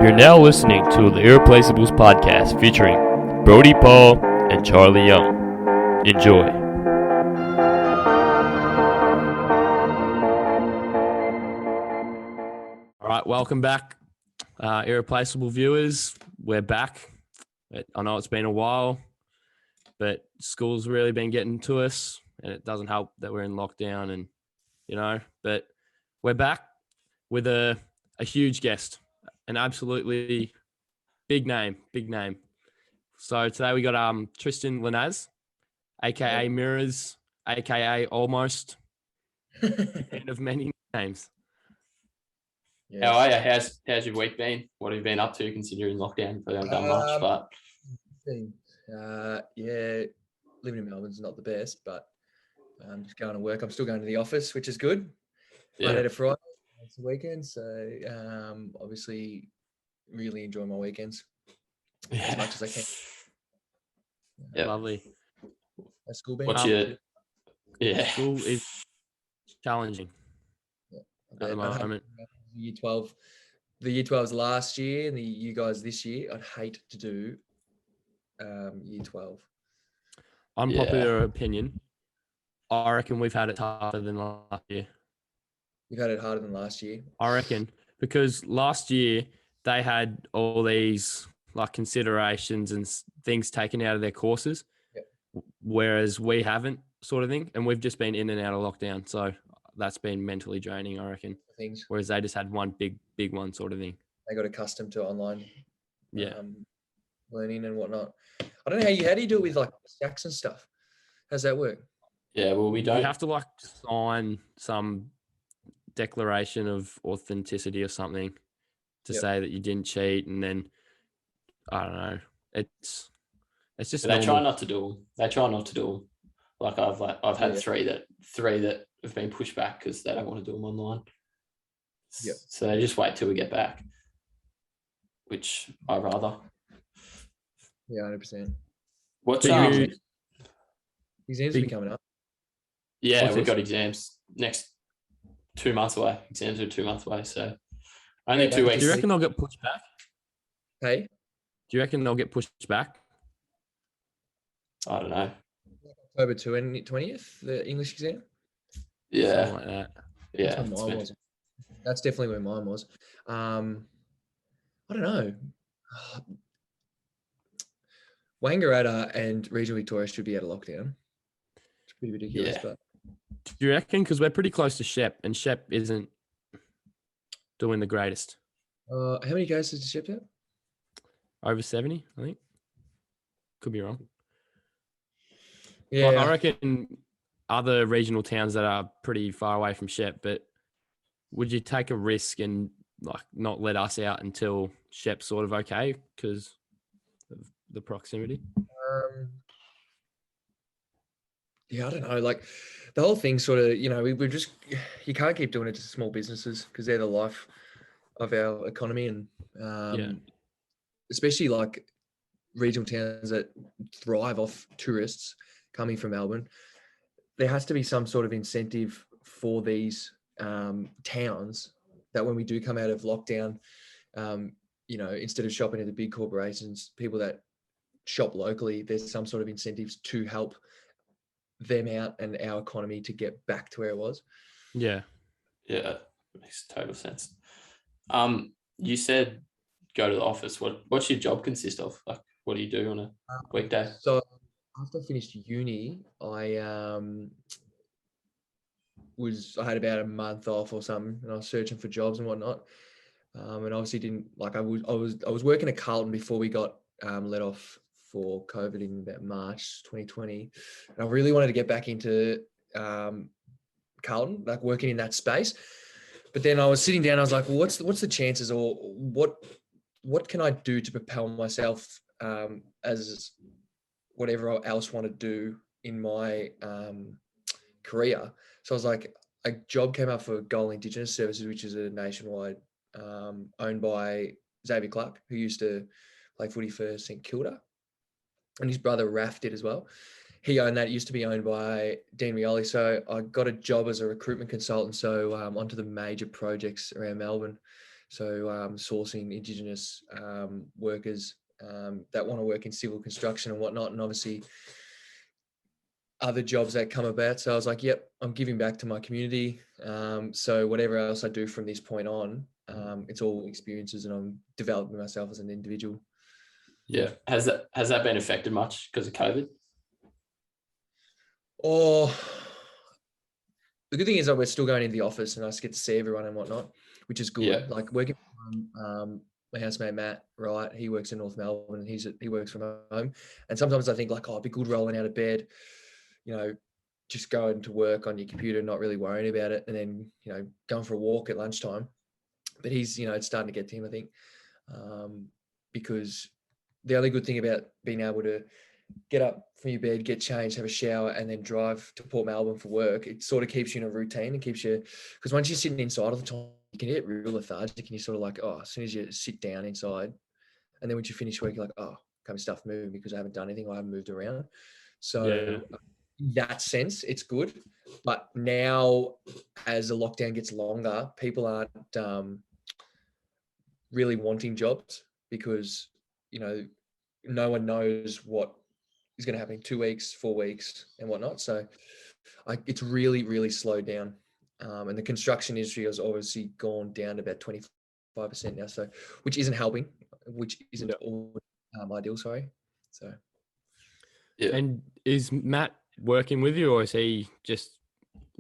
You're now listening to the Irreplaceables podcast featuring Brody Paul and Charlie Young. Enjoy. All right, welcome back, Irreplaceable viewers. We're back. I know it's been a while, but school's really been getting to us, and it doesn't help that we're in lockdown, and but we're back with a huge guest, an absolutely big name. So today we got Tristan Lenaz, aka Mirrors, aka Almost, and of many names. Yes. How are you? How's your week been? What have you been up to considering lockdown? I haven't done much, but living in Melbourne's not the best, but I'm just going to work. I'm still going to the office, which is good. Monday to Friday, it's the weekend, so obviously really enjoy my weekends as much as I can. Yeah, lovely. Has school been? School is challenging at the moment. Year 12, the year 12s last year, and you guys this year. I'd hate to do year 12. Unpopular opinion. I reckon we've had it tougher than last year. You've had it harder than last year. I reckon, because last year they had all these like considerations and things taken out of their courses, whereas we haven't, sort of thing, and we've just been in and out of lockdown. So that's been mentally draining, I reckon. Whereas they just had one big one, sort of thing. They got accustomed to online, learning and whatnot. I don't know how do you do it with like stacks and stuff? How's that work? Yeah, well, we don't. You have to like sign some declaration of authenticity or something to say that you didn't cheat, and then I don't know. It's just. They try not to do them. Like I've had three that have been pushed back because they don't want to do them online. Yep. So they just wait till we get back, which I rather. Yeah, 100%. What's exams are coming up? Yeah, we've got exams next 2 months away. Exams are 2 months away, so only 2 weeks. Do you reckon they'll get pushed back? Hey? Do you reckon they'll get pushed back? I don't know. October 20th, the English exam? Yeah. Something like that. Yeah. That's definitely where mine was. I don't know. Wangaratta and regional Victoria should be out of lockdown. It's pretty ridiculous, but do you reckon? Because we're pretty close to Shep, and Shep isn't doing the greatest. How many cases did Shep have? Over 70, I think. Could be wrong. Yeah, I reckon other regional towns that are pretty far away from Shep, but would you take a risk and like not let us out until Shep's sort of okay because of the proximity? I don't know. Like the whole thing sort of, we're just, you can't keep doing it to small businesses because they're the life of our economy, and especially like regional towns that thrive off tourists coming from Melbourne. There has to be some sort of incentive for these towns that when we do come out of lockdown, instead of shopping at the big corporations, people that shop locally, there's some sort of incentives to help them out and our economy to get back to where it was. Yeah, makes total sense. You said go to the office. What's your job consist of? Like, what do you do on a weekday? So after I finished uni, I had about a month off or something, and I was searching for jobs and whatnot. And obviously didn't like I was working at Carlton before we got let off for COVID in about March 2020, and I really wanted to get back into Carlton, like working in that space. But then I was sitting down, I was like, well, what's the chances, or what can I do to propel myself as whatever I else want to do in my career? So I was like, a job came up for Goal Indigenous Services, which is a nationwide owned by Xavier Clark, who used to play footy for St Kilda, and his brother Raf did as well. He owned that. It used to be owned by Dean Rioli. So I got a job as a recruitment consultant, so onto the major projects around Melbourne. So sourcing Indigenous workers that want to work in civil construction and whatnot, and obviously other jobs that come about. So I was like, yep, I'm giving back to my community. So whatever else I do from this point on, it's all experiences, and I'm developing myself as an individual. Yeah. Has that been affected much because of COVID? Or the good thing is that we're still going into the office and I just get to see everyone and whatnot, which is good. Yeah. Like working from home, my housemate Matt, right? He works in North Melbourne and he works from home. And sometimes I think like, oh, it'd be good rolling out of bed, just going to work on your computer, not really worrying about it, and then going for a walk at lunchtime. But he's it's starting to get to him, I think, because the only good thing about being able to get up from your bed, get changed, have a shower, and then drive to Port Melbourne for work, it sort of keeps you in a routine and keeps you, because once you're sitting inside all the time, you can get real lethargic and you're sort of like, oh, as soon as you sit down inside, and then once you finish work, you're like, oh, can't be stuff moving because I haven't done anything, I haven't moved around. So in that sense, it's good. But now, as the lockdown gets longer, people aren't really wanting jobs because, no one knows what is going to happen in 2 weeks, 4 weeks and whatnot. So it's really, really slowed down. And the construction industry has obviously gone down to about 25% now. So, which isn't helping, which isn't all ideal, sorry. So. Yeah. And is Matt working with you or is he just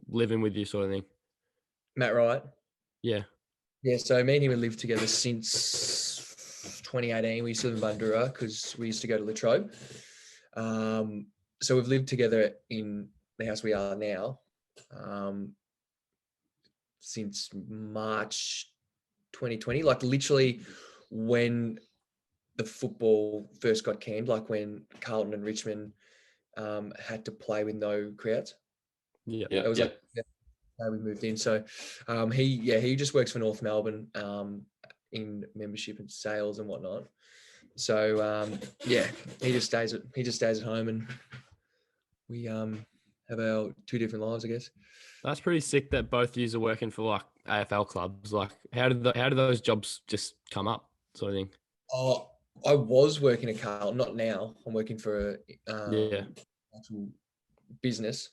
living with you sort of thing? Matt Wright? Yeah. Yeah, so me and him have lived together since 2018. We used to live in Bundoora because we used to go to Latrobe. So we've lived together in the house we are now since March 2020. Like literally when the football first got canned, like when Carlton and Richmond had to play with no crowds. Yeah. It was like how we moved in. So he just works for North Melbourne in membership and sales and whatnot. So he just stays at home, and we have our two different lives, I guess. That's pretty sick that both of you are working for like AFL clubs. Like how did those jobs just come up, sort of thing? Oh, I was working at Carlton, not now. I'm working for actual business.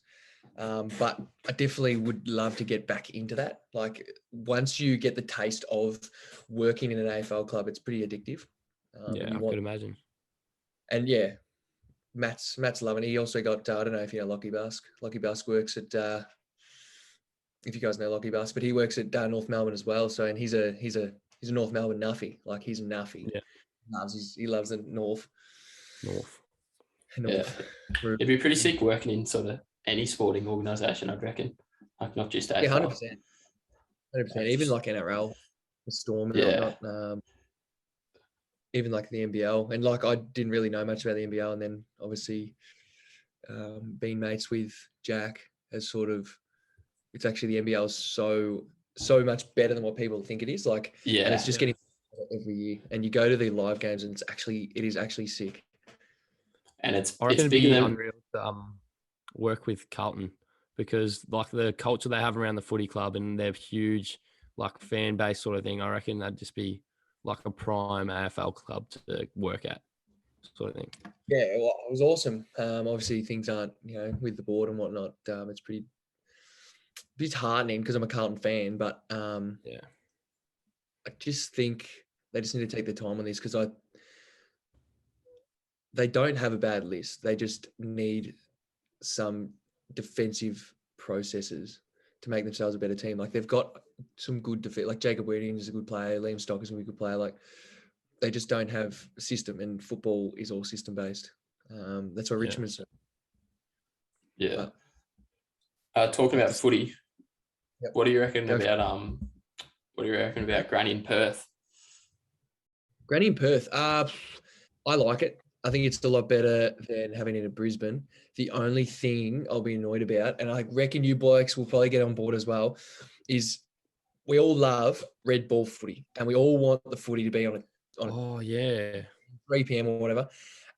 But I definitely would love to get back into that. Like once you get the taste of working in an AFL club, it's pretty addictive. I could imagine. And Matt's loving it. He also got, I don't know if you know Lockie Busk. Lockie Busk works at, if you guys know Lockie Busk, but he works at North Melbourne as well. So, and he's a North Melbourne nuffy. Like he's a nuffy. Yeah. He loves the North. Yeah. It'd be pretty sick working in sort of any sporting organisation, I'd reckon. Like not just AFL. Yeah, 100%. Even like NRL, the Storm and whatnot. Even like the NBL. And like I didn't really know much about the NBL, and then obviously being mates with Jack has sort of, it's actually the NBL is so much better than what people think it is. Like and it's just getting better every year. And you go to the live games and it is actually sick. And it's bigger than unreal to work with Carlton, because like the culture they have around the footy club and their huge like fan base sort of thing, I reckon that'd just be like a prime AFL club to work at, sort of thing. Yeah, well, it was awesome. Obviously things aren't, with the board and whatnot, it's pretty disheartening because I'm a Carlton fan, but I just think they just need to take the time on this, because they don't have a bad list. They just need some defensive processes to make themselves a better team. Like they've got some good defense, like Jacob Wedding is a good player, Liam Stock is a good player. Like they just don't have a system, and football is all system based. That's what Richmond's. Yeah. Talking about footy, what do you reckon about Granny in Perth? Granny in Perth, I like it. I think it's a lot better than having it in Brisbane. The only thing I'll be annoyed about, and I reckon you blokes will probably get on board as well, is we all love red ball footy, and we all want the footy to be on 3 p.m. or whatever.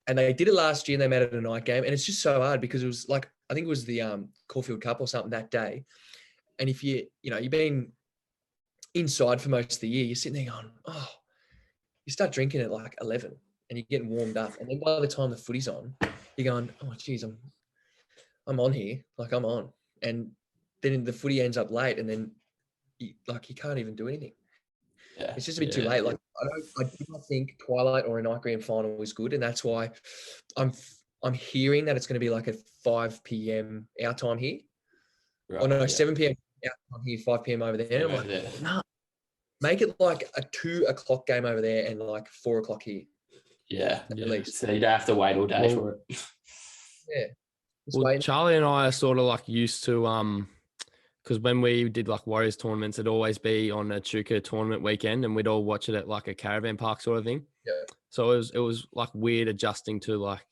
And they did it last year and they made it a night game. And it's just so hard because it was like, I think it was the Caulfield Cup or something that day. And if you've been inside for most of the year. You're sitting there going, oh, you start drinking at like 11 and you're getting warmed up. And then by the time the footy's on, you're going, oh, geez, I'm on here. Like, I'm on. And then the footy ends up late and then you can't even do anything. Yeah. It's just a bit too late. Like, I do not think Twilight or a night grand final is good. And that's why I'm hearing that it's going to be like a 5 p.m. our time here. Right, oh, no, 7 p.m. out here, 5 p.m. over there. And I'm like, nah, make it like a 2 o'clock game over there and like 4 o'clock here. Yeah. At least. So you don't have to wait all day for it. Yeah. Well, Charlie and I are sort of like used to, because when we did like Warriors tournaments, it'd always be on a Chuka tournament weekend and we'd all watch it at like a caravan park sort of thing. Yeah. So it was like weird adjusting to like,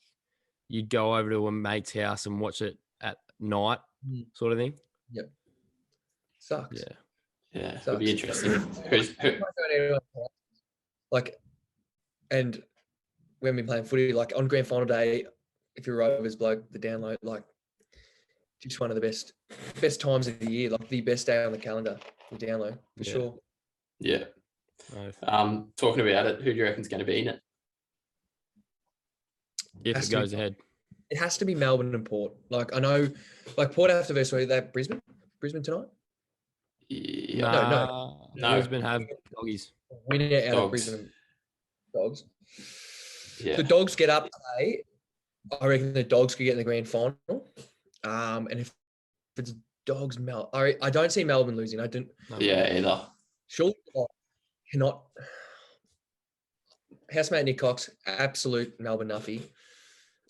you'd go over to a mate's house and watch it at night sort of thing. Yep. Sucks. Yeah. Yeah. It'll be interesting. Like, and when we're playing footy, like on grand final day, if you're Rovers bloke, the download, like just one of the best times of the year, like the best day on the calendar, the download for sure. Yeah. Talking about it, who do you reckon's going to be in it? If it goes ahead. It has to be Melbourne and Port. Like, I know, like Port have to versus that Brisbane tonight. Yeah. No. Brisbane have doggies. Winner out of Brisbane Dogs. Yeah. The Dogs get up today. I reckon the Dogs could get in the grand final. And if it's Dogs, I don't see Melbourne losing. I don't. Yeah, either. Surely cannot. Housemate Nick Cox, absolute Melbourne nuffy.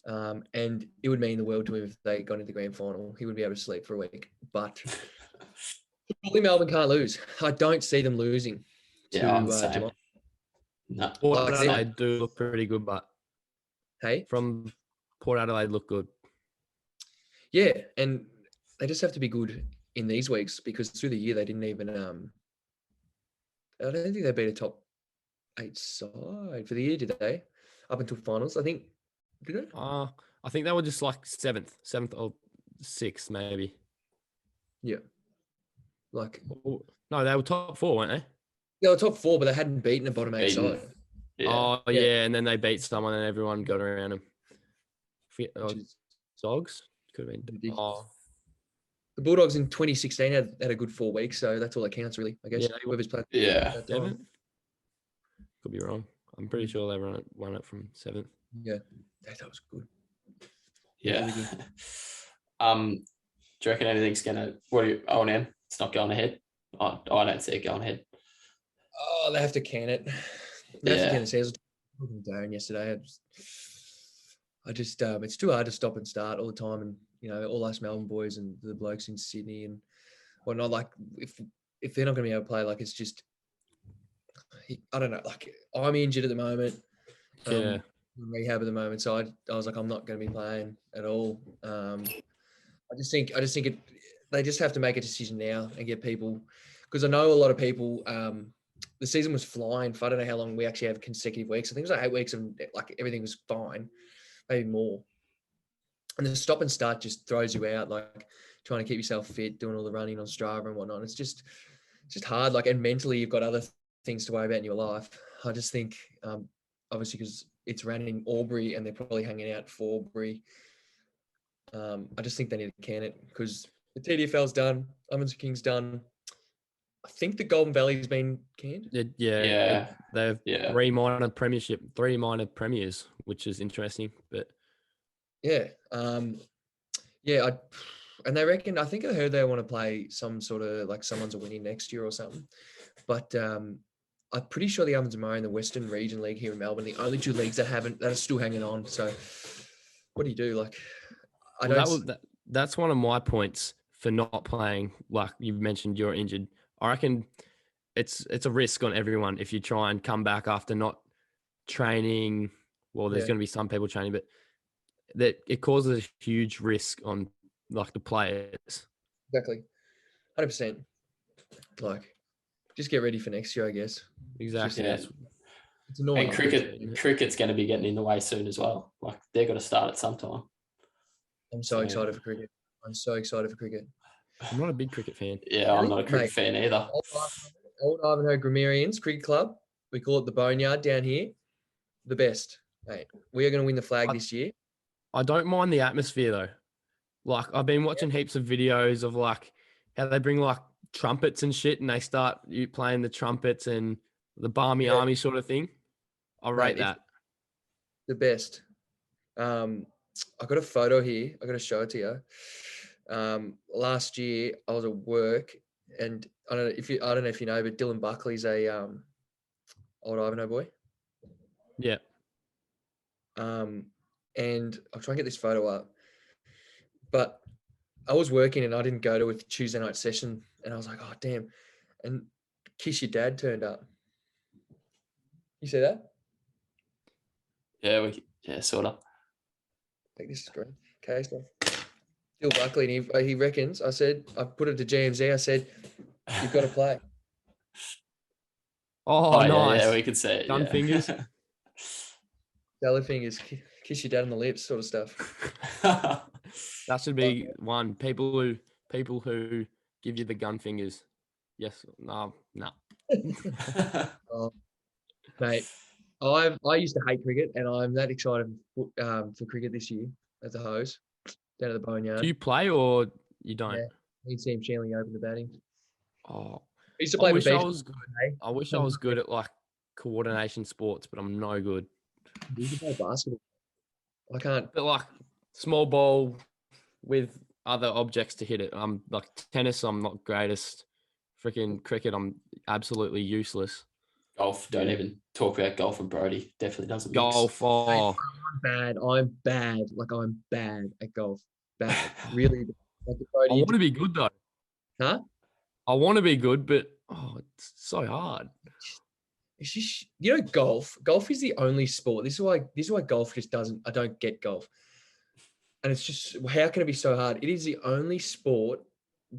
And it would mean the world to him if they got into the grand final. He would be able to sleep for a week. But probably Melbourne can't lose. I don't see them losing. No. Port Adelaide do look pretty good, but from Port Adelaide look good. Yeah, and they just have to be good in these weeks because through the year they didn't even I don't think they beat a top 8 side for the year, did they? Up until finals, I think. Did they? I think they were just like seventh or 6th, maybe. Yeah. Like no, they were top 4, weren't they? They were top 4, but they hadn't beaten a bottom 8 side. Yeah. Oh yeah, and then they beat someone, and everyone got around them. Dogs could have been. The Bulldogs in 2016 had a good 4 weeks, so that's all that counts, really. I guess. Yeah, whoever's played. Yeah. Could be wrong. I'm pretty sure they won it from 7th. Yeah, that was good. Yeah. Do you reckon anything's gonna? What are you? O&M? It's not going ahead. I don't see it going ahead. Oh, they have to can it. They have to can it. I was talking to Darren yesterday. I just it's too hard to stop and start all the time, and all us Melbourne boys and the blokes in Sydney and whatnot. Like if they're not going to be able to play, like it's just I don't know. Like I'm injured at the moment. Yeah. Rehab at the moment, so I was like, I'm not going to be playing at all. I just think they just have to make a decision now and get people, because I know a lot of people. The season was flying for I don't know how long we actually have consecutive weeks. I think it was like 8 weeks of like everything was fine, maybe more. And the stop and start just throws you out, like trying to keep yourself fit, doing all the running on Strava and whatnot. It's just hard. Like, and mentally you've got other things to worry about in your life. I just think, obviously, because it's ran in Albury and they're probably hanging out for Albury. I just think they need to can it because the TDFL's done, Ovens King's done. I think the Golden Valley's been canned. Yeah. They've 3 minor premiers, which is interesting. But and they reckon. I think I heard they want to play some sort of like someone's a winning next year or something. But I'm pretty sure the Ovens and Murray in the Western Region League here in Melbourne, the only 2 leagues that are still hanging on. So what do you do? Like, that's one of my points for not playing. Like you mentioned, you're injured. I reckon it's a risk on everyone if you try and come back after not training. Well, there's going to be some people training, but that it causes a huge risk on like the players. Exactly, 100%. Like, just get ready for next year, I guess. Exactly. It's annoying. And cricket's going to be getting in the way soon as well. Like they're going to start at some time. I'm so excited for cricket. I'm not a big cricket fan. Yeah, I'm not a cricket fan either. Old Ivanhoe Grammarians Cricket Club. We call it the Boneyard down here. The best, mate. We are going to win the flag this year. I don't mind the atmosphere though. Like I've been watching heaps of videos of like how they bring like trumpets and shit, and they start you playing the trumpets and the Barmy Army sort of thing. I rate that. The best. I got a photo here. I got to show it to you. Last year I was at work, and I don't know if you know, but Dylan Buckley's a Old Ivanhoe boy. Yeah. And I'll try and get this photo up. But I was working and I didn't go to a Tuesday night session, and I was like, oh damn. And Kiss Your Dad turned up. You see that? Yeah, sort of. Take this screen. Okay, so Bill Buckley, and he reckons, I put it to GMZ, I said, you've got to play. Oh, nice. Yeah, we could say it. Gun fingers. Salad fingers, kiss your dad on the lips, sort of stuff. That should be one. People who give you the gun fingers. Yes. No. Mate, I used to hate cricket, and I'm that excited for cricket this year as a host down at the Boneyard. Do you play or you don't? Yeah, you see him Shanley open the batting. Oh, I used to play I wish for I was good. I wish I was good at like coordination sports, but I'm no good. You can play basketball. I can't. But like small ball with other objects to hit it. I'm like tennis. I'm not greatest. Freaking cricket. I'm absolutely useless. Golf. Don't even talk about golf and Brody. Definitely doesn't mix. Golf. Oh, I'm bad. I'm bad. Like I'm bad at golf. Bad. Really. Like, I want to be good though. Huh? I want to be good, but it's so hard. It's just, golf. Golf is the only sport. This is why golf just doesn't. I don't get golf. And it's just, how can it be so hard? It is the only sport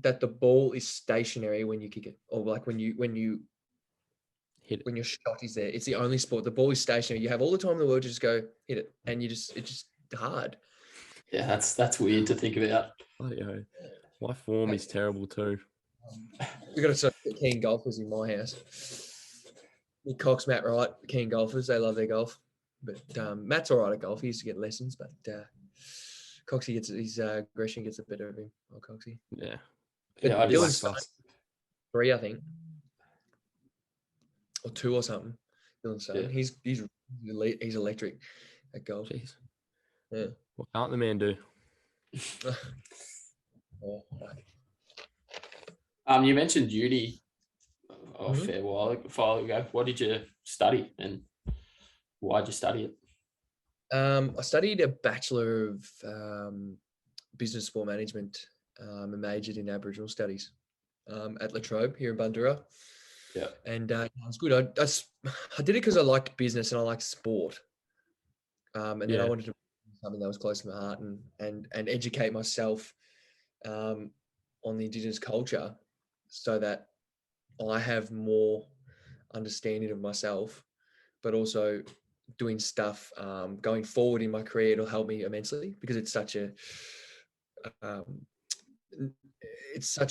that the ball is stationary when you kick it, or like when you hit it. When your shot is there. It's the only sport. The ball is stationary. You have all the time in the world to just go hit it, and it's just hard. Yeah, that's weird to think about. Oh, yeah. My form is terrible too. We got some keen golfers in my house. Nick Cox, Matt Wright, keen golfers. They love their golf. But Matt's all right at golf. He used to get lessons, but Coxie gets his aggression gets the better of him. Oh, Coxie. Yeah. But Yeah, I Dylan's just 3, I think, or 2 or something. Dylan's son. Yeah. He's elite. He's electric at golf. Jeez. Yeah. What can't the man do? You mentioned uni a fair while ago. What did you study and why did you study it? I studied a Bachelor of Business Sport Management and majored in Aboriginal Studies at La Trobe here in Bundoora. Yeah. And it was good. I did it because I liked business and I liked sport. And then I wanted to do something that was close to my heart and educate myself on the Indigenous culture so that I have more understanding of myself, but also doing stuff going forward in my career. It'll help me immensely because it's such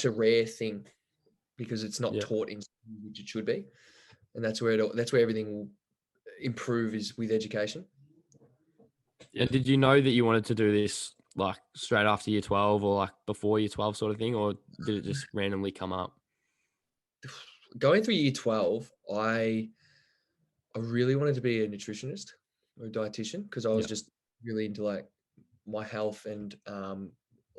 a rare thing because it's not taught in school, which it should be, and that's where everything will improve is with education. And did you know that you wanted to do this like straight after year 12 or like before year 12 sort of thing, or did it just randomly come up? Going through year 12, I really wanted to be a nutritionist or a dietitian because I was just really into like my health and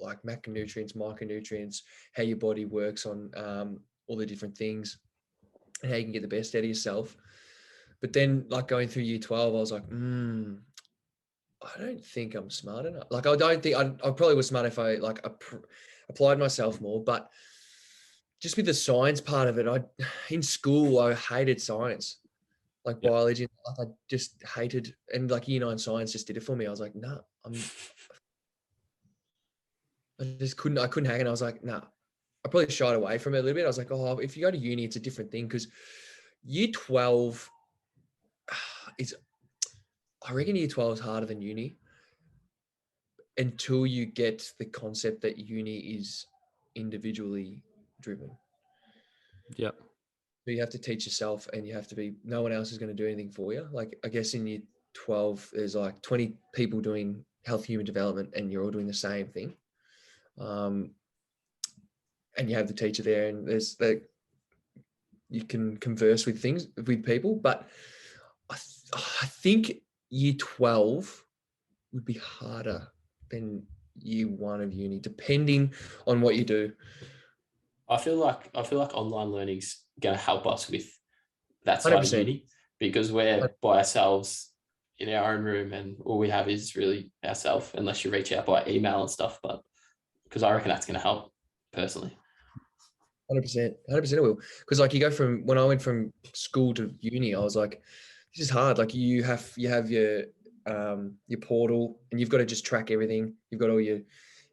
like macronutrients, micronutrients, how your body works on all the different things and how you can get the best out of yourself. But then like going through year 12, I was like, I don't think I'm smart enough. Like, I don't think I probably was smart if I like applied myself more, but just with the science part of it, in school, I hated science, like biology. I just hated, and like year 9 science just did it for me. I was like, nah, I couldn't hack it. And I was like, nah, I probably shied away from it a little bit. I was like, oh, if you go to uni, it's a different thing. Cause year 12 I reckon year 12 is harder than uni until you get the concept that uni is individually driven. Yep. you have to teach yourself, and you have to be, no one else is going to do anything for you. Like, I guess in year 12, there's like 20 people doing health human development, and you're all doing the same thing. And you have the teacher there, and there's that you can converse with people. But I think year 12 would be harder than year 1 of uni, depending on what you do. I feel like online learning's going to help us with that side 100%. of uni, because we're by ourselves in our own room, and all we have is really ourselves, unless you reach out by email and stuff. But because I reckon that's going to help personally. 100%, 100% it will. Because like, you go from, when I went from school to uni, I was like, this is hard. Like, you have your portal, and you've got to just track everything. You've got all your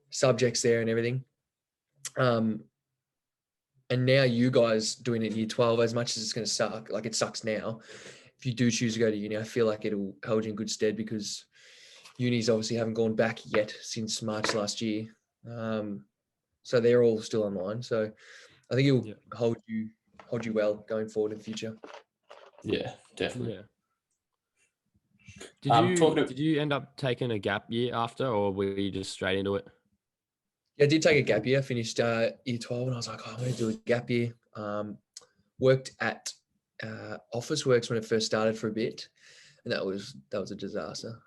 subjects there and everything. And now you guys doing it in year 12, as much as it's going to suck, like it sucks now, if you do choose to go to uni, I feel like it'll hold you in good stead, because unis obviously haven't gone back yet since March last year. So they're all still online. So I think it'll hold you well going forward in the future. Yeah, definitely. Yeah. Did you end up taking a gap year after, or were you just straight into it? Yeah, I did take a gap year. I finished year 12, and I was like, I'm going to do a gap year. Worked at Officeworks when it first started for a bit, and that was a disaster.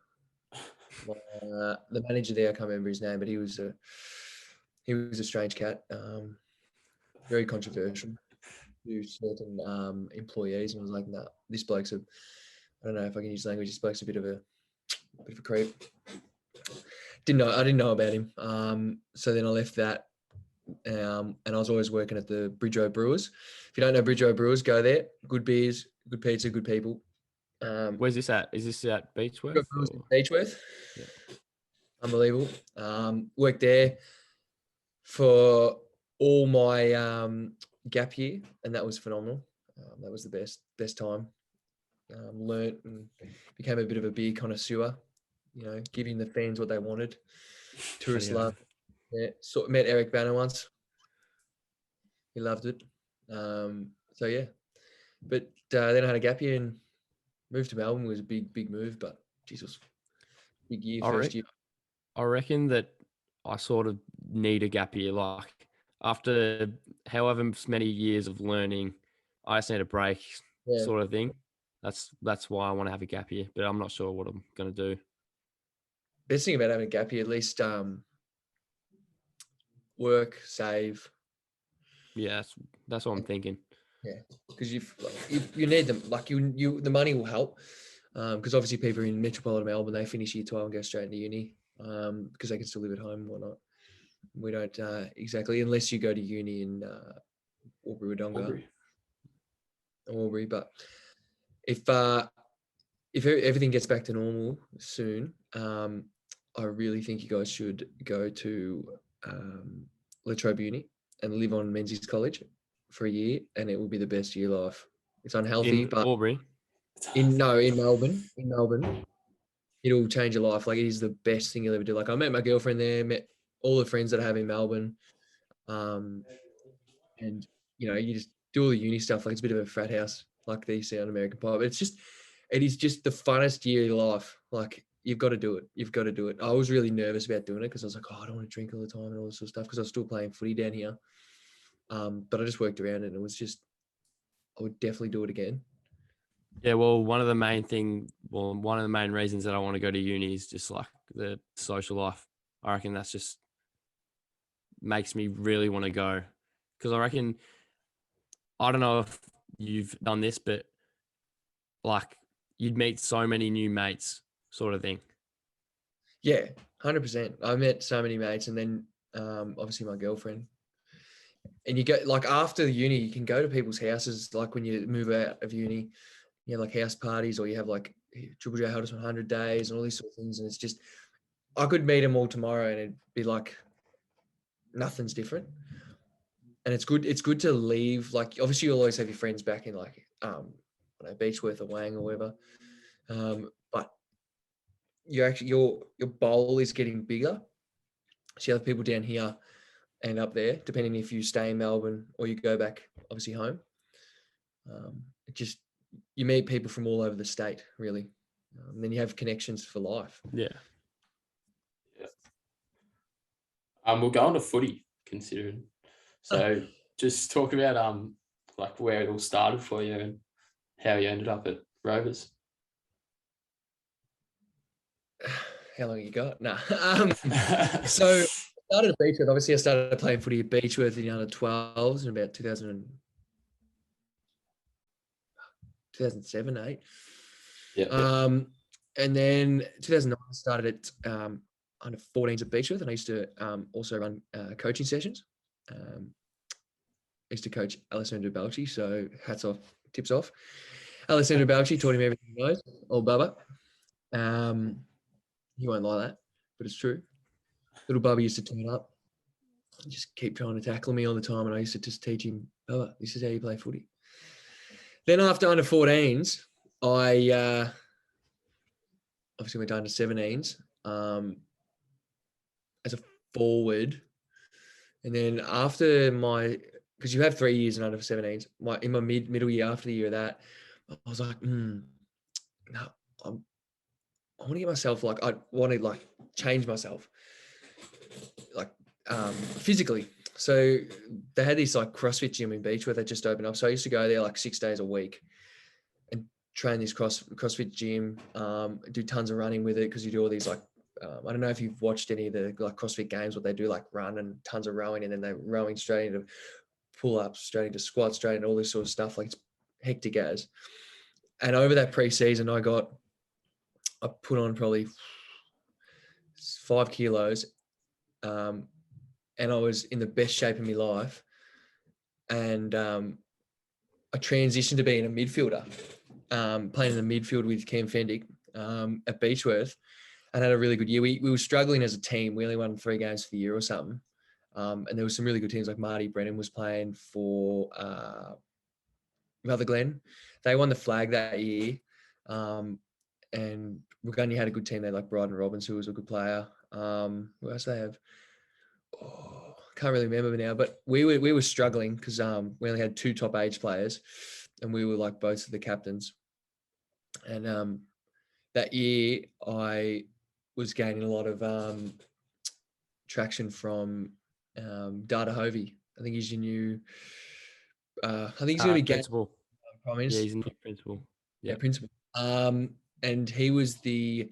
The manager there, I can't remember his name, but he was a strange cat. Very controversial to certain employees, and I was like, nah, this bloke's I don't know if I can use language. This bloke's a bit of a creep. I didn't know about him. So then I left that, and I was always working at the Bridge Road Brewers. If you don't know Bridge Road Brewers, go there. Good beers, good pizza, good people. Where's this at? Is this at Beechworth? Beechworth. Yeah. Unbelievable. Worked there for all my gap year, and that was phenomenal. That was the best time. Learnt and became a bit of a beer connoisseur, giving the fans what they wanted. Tourist love. Yeah. So met Eric Banner once. He loved it. So yeah, but then I had a gap year and moved to Melbourne. It was a big move, but Jesus, big year, first year. I reckon that I sort of need a gap year. Like, after however many years of learning, I just need a break, sort of thing. That's why I want to have a gap year, but I'm not sure what I'm going to do. Best thing about having a gap year, at least work, save. Yeah, that's what I'm thinking. Yeah, because you need them. Like, you the money will help, because obviously people in metropolitan Melbourne, they finish year 12 and go straight into uni, because they can still live at home and whatnot. We don't exactly, unless you go to uni in Albury. But if everything gets back to normal soon, I really think you guys should go to La Trobe Uni and live on Menzies College for a year, and it will be the best year of your life. It's unhealthy, but Albury. In Melbourne, it'll change your life. Like, it is the best thing you'll ever do. Like, I met my girlfriend there, met all the friends that I have in Melbourne, and you just do all the uni stuff. Like, it's a bit of a frat house, like they say on American Pie, but it is just the funnest year of your life. Like, you've got to do it. I was really nervous about doing it, because I was like, I don't want to drink all the time and all this sort of stuff, because I was still playing footy down here. But I just worked around it, and it was just, I would definitely do it again. Yeah, well, one of the main reasons that I want to go to uni is just like the social life. I reckon that's just makes me really want to go, because I reckon, I don't know if you've done this, but like, you'd meet so many new mates, sort of thing. Yeah, 100%. I met so many mates, and then obviously my girlfriend. And you go, like, after the uni, you can go to people's houses. Like, when you move out of uni, you have like house parties, or you have like Triple J held us 100 days and all these sort of things. And it's just, I could meet them all tomorrow, and it'd be like nothing's different. And it's good to leave. Like, obviously you'll always have your friends back in, like, Beechworth or Wang or whatever. But your bowl is getting bigger. So you have people down here and up there, depending if you stay in Melbourne or you go back, obviously, home. It just, you meet people from all over the state, really. And then you have connections for life. Yeah. We'll go on to footy, considering. So just talk about like where it all started for you and how you ended up at Rovers. How long you got? Nah. So I started at Beechworth. Obviously, I started playing footy at Beechworth in the under 12s in about 2007, 8. Yeah. And then 2009, I started at under 14s at Beechworth, and I used to also run coaching sessions. I used to coach Alessandro Balci, so hats off, tips off. Alessandro Balci taught him everything he knows, old Bubba. He won't lie that, but it's true. Little Bubba used to turn up and just keep trying to tackle me all the time, and I used to just teach him, Bubba, this is how you play footy. Then after under 14s, I obviously went down to 17s as a forward. And then after because you have 3 years in under 17s, in my middle year, after the year of that, I was like, no, I want to get myself, like, I want to like change myself, like physically. So they had this like CrossFit gym in Beechworth that just opened up. So I used to go there like 6 days a week and train this CrossFit gym, do tons of running with it, because you do all these like, I don't know if you've watched any of the like CrossFit games, what they do, like run and tons of rowing, and then they're rowing straight into pull-ups, straight into squats, straight into all this sort of stuff. Like, it's hectic as. And over that pre-season, I put on probably 5 kilos, and I was in the best shape of my life. And I transitioned to being a midfielder, playing in the midfield with Cam Fendick at Beechworth, and had a really good year. We were struggling as a team. We only won 3 games for the year or something. And there were some really good teams, like Marty Brennan was playing for Rutherglen. They won the flag that year. And Waganya had a good team there, like Bryden Robbins, who was a good player. Who else do they have? Oh, can't really remember now, but we were struggling because we only had 2 top age players, and we were like both of the captains. And that year I was gaining a lot of traction from Data Hovey. I think he's your new. I think he's going to be principal. Prime Minister. Yeah, he's a new principal. Yeah, principal. And he was the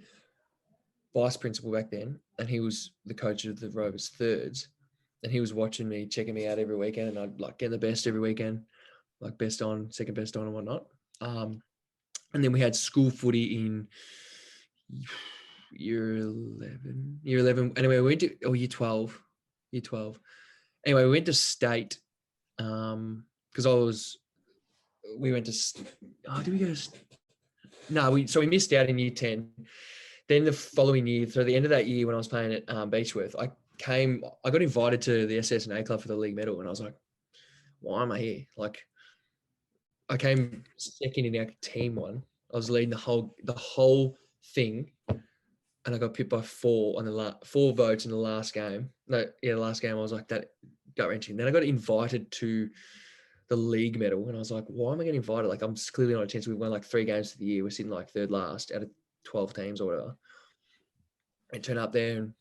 vice principal back then, and he was the coach of the Rovers thirds, and he was watching me, checking me out every weekend, and I'd like get the best every weekend, like best on, second best on, and whatnot. And then we had school footy in year 11. Anyway, we went to year 12. Anyway, we went to state because we went to. Oh, did we go to? No, we missed out in year 10. Then the following year, so the end of that year when I was playing at Beechworth, I got invited to the SS&A club for the league medal, and I was like, why am I here? Like, I came second in our team one. I was leading the whole thing, and I got picked by 4 on the 4 votes in the last game. The last game I was like, that gut-wrenching. Then I got invited to the league medal, and I was like, why am I getting invited? Like, I'm clearly not a chance. We won like 3 games for the year. We're sitting like third last out of 12 teams or whatever. I turn up there, and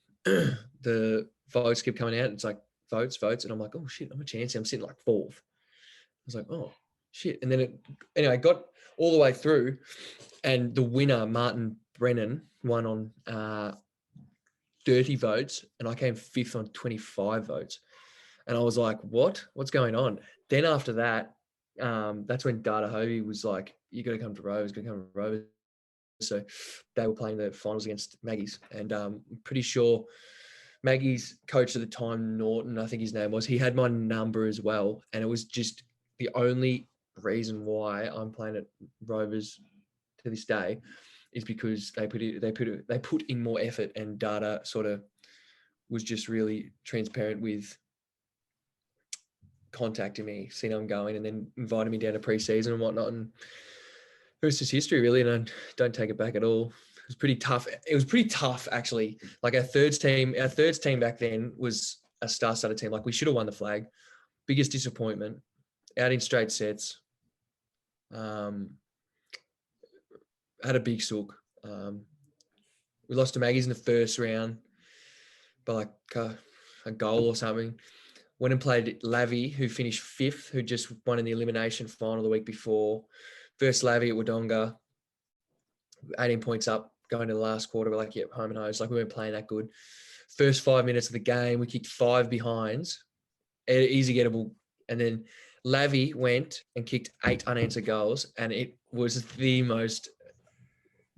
the votes keep coming out. It's like votes, and I'm like, oh shit, I'm a chance. I'm sitting like 4th. I was like, oh shit. And then I got all the way through, and the winner, Martin Brennan, won on 30 votes, and I came 5th on 25 votes. And I was like, what's going on? Then after that, that's when Data Hovey was like, you got to come to Rovers. So they were playing the finals against Maggie's, and I'm pretty sure Maggie's coach at the time, Norton, I think his name was, he had my number as well. And it was just the only reason why I'm playing at Rovers to this day is because they put in more effort, and Data sort of was just really transparent with contacting me, seeing I'm going, and then invited me down to pre-season and whatnot. And the rest is history, really. And I don't take it back at all. It was pretty tough. It was pretty tough, actually. Like our thirds team back then was a star-studded team. Like, we should have won the flag. Biggest disappointment. Out in straight sets. Had a big sook. We lost to Maggie's in the first round by like a goal or something. Went and played Lavi, who finished 5th, who just won in the elimination final the week before. First Lavi at Wodonga, 18 points up, going to the last quarter. We're like, yep, home and hose. Like, we weren't playing that good. First 5 minutes of the game, we kicked 5 behinds, easy gettable. And then Lavi went and kicked 8 unanswered goals, and it was the most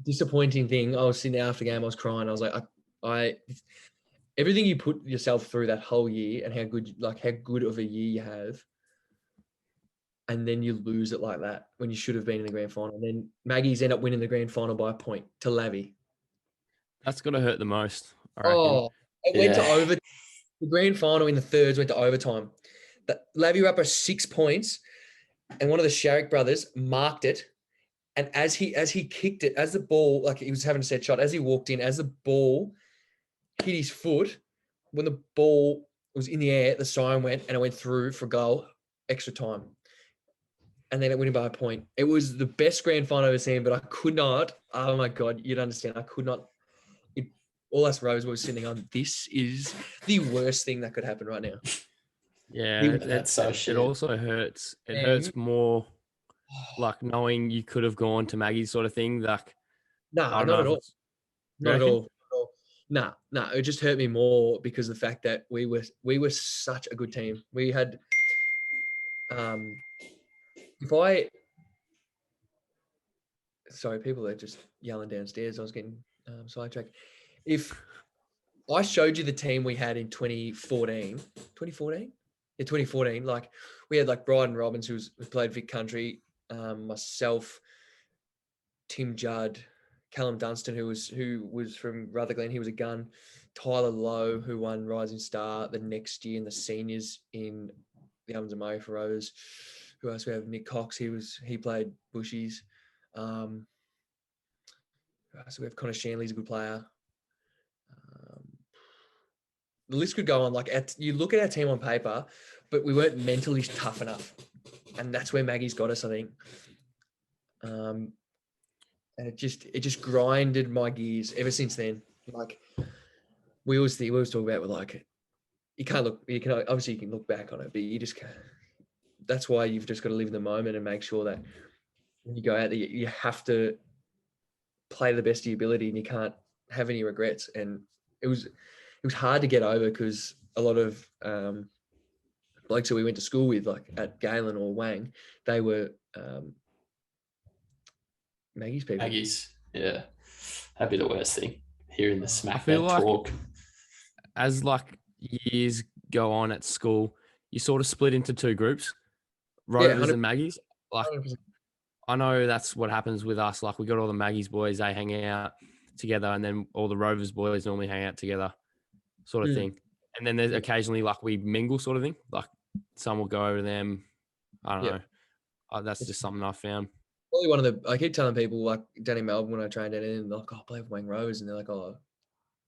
disappointing thing. I was sitting there after the game, I was crying. I was like, I everything you put yourself through that whole year and how good of a year you have, and then you lose it like that when you should have been in the grand final. And then Maggie's end up winning the grand final by a point to Lavi. That's got to hurt the most, I reckon. Oh, it went to over. The grand final in the thirds went to overtime. Lavi were up by 6 points, and one of the Sharrock brothers marked it. And as he kicked it, as the ball, like he was having a set shot, as he walked in, as the ball hit his foot, when the ball was in the air, the siren went and it went through for goal, extra time. And then it went by a point. It was the best grand final I've ever seen, but I could not, oh my God, you'd understand. I could not, all us Rovers were sitting on, this is the worst thing that could happen right now. Yeah, that's so shit. It also hurts. It hurts more, like knowing you could have gone to Maggie's sort of thing. Like, not at all. Not at all. No, it just hurt me more because of the fact that we were such a good team. We had, sorry, people are just yelling downstairs. I was getting sidetracked. If I showed you the team we had in 2014, yeah, 2014, like we had like Bryden Robbins, who played Vic Country, myself, Tim Judd, Callum Dunstan, who was from Rutherglen, he was a gun. Tyler Lowe, who won Rising Star the next year in the seniors in the Ovens and Murray for Rovers. Who else? We have Nick Cox. He played Bushies. So we have Connor Shanley's a good player. The list could go on. Like you look at our team on paper, but we weren't mentally tough enough, and that's where Maggie's got us, I think. And it just grinded my gears ever since then. Like we always talk about, with like, you can look back on it, but you just can't. That's why you've just got to live in the moment and make sure that when you go out there, you have to play to the best of your ability, and you can't have any regrets. And it was hard to get over because a lot of blokes that we went to school with, like at Galen or Wang, they were Maggie's people. Maggie's, yeah. That'd be the worst thing, hearing the smack feel like talk. As like years go on at school, you sort of split into 2 groups, Rovers and Maggie's. Like 100%. I know that's what happens with us. Like we got all the Maggie's boys, they hang out together, and then all the Rovers boys normally hang out together, sort of thing. And then there's occasionally like we mingle, sort of thing. Like some will go over to them. I don't know. That's just something I found. Probably I keep telling people, like down in Melbourne when I trained down in, like, oh, I play for Wang Rovers, and they're like, oh,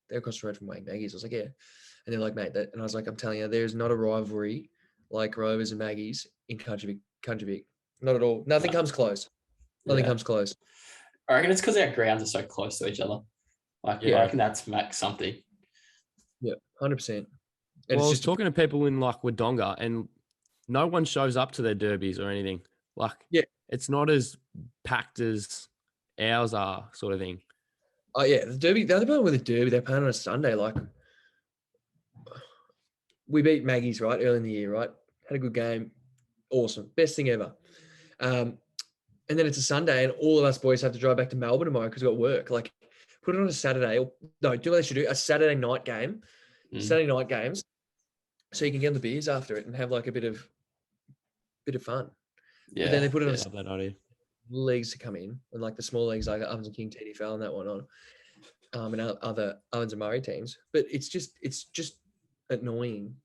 they're across the road from Wang Maggie's. I was like, yeah. And they're like, mate, and I was like, I'm telling you, there's not a rivalry like Rovers and Maggie's in Country Vic. Not at all. Nothing comes close. Nothing comes close. I reckon it's because our grounds are so close to each other. Like, I reckon that's something. Yeah, 100%. Well, I was talking to people in like Wodonga, and no one shows up to their derbies or anything. Like, it's not as packed as ours are, sort of thing. Oh yeah, the derby. The other problem with the derby, they're playing on a Sunday. Like, we beat Maggie's right early in the year, right? Had a good game, awesome, best thing ever. And then it's a Sunday, and all of us boys have to drive back to Melbourne tomorrow because we've got work. Like, put it on a Saturday. Or no, do what they should do: a Saturday night game, Saturday night games, so you can get on the beers after it and have like a bit of fun. Yeah. But then they put it on that idea. Leagues to come in, and like the small leagues like Ovens and King, TDFL, and that one on, and other Ovens and Murray teams. But it's just annoying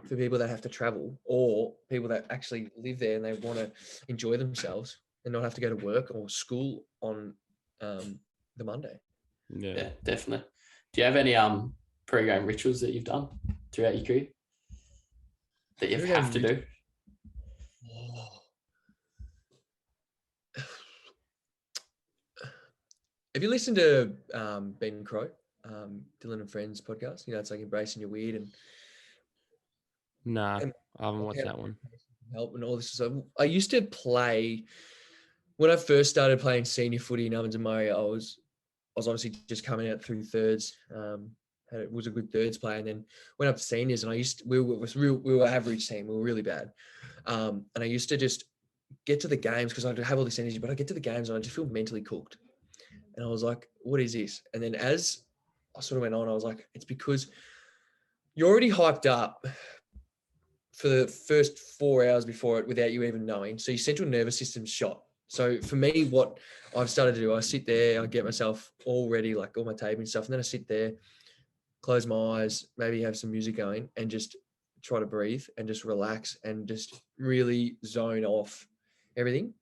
for people that have to travel, or people that actually live there and they want to enjoy themselves and not have to go to work or school on the Monday. Yeah, definitely. Do you have any pre-game rituals that you've done throughout your career that you have to do? Have you listened to Ben Crow, Dylan and Friends podcast? You know, it's like embracing your weird and Nah, and I haven't watched how that one. help and all this stuff. I used to play when I first started playing senior footy in Ovens and Murray. I was obviously just coming out through thirds. Was a good thirds player, and then went up to seniors. And we were average team. We were really bad. And I used to just get to the games because I'd have all this energy, but I get to the games and I just feel mentally cooked. And I was like, what is this? And then as I sort of went on, I was like, it's because you're already hyped up for the first 4 hours before it without you even knowing. So your central nervous system's shot. So for me, what I've started to do, I sit there, I get myself all ready, like all my tape and stuff. And then I sit there, close my eyes, maybe have some music going and just try to breathe and just relax and just really zone off everything.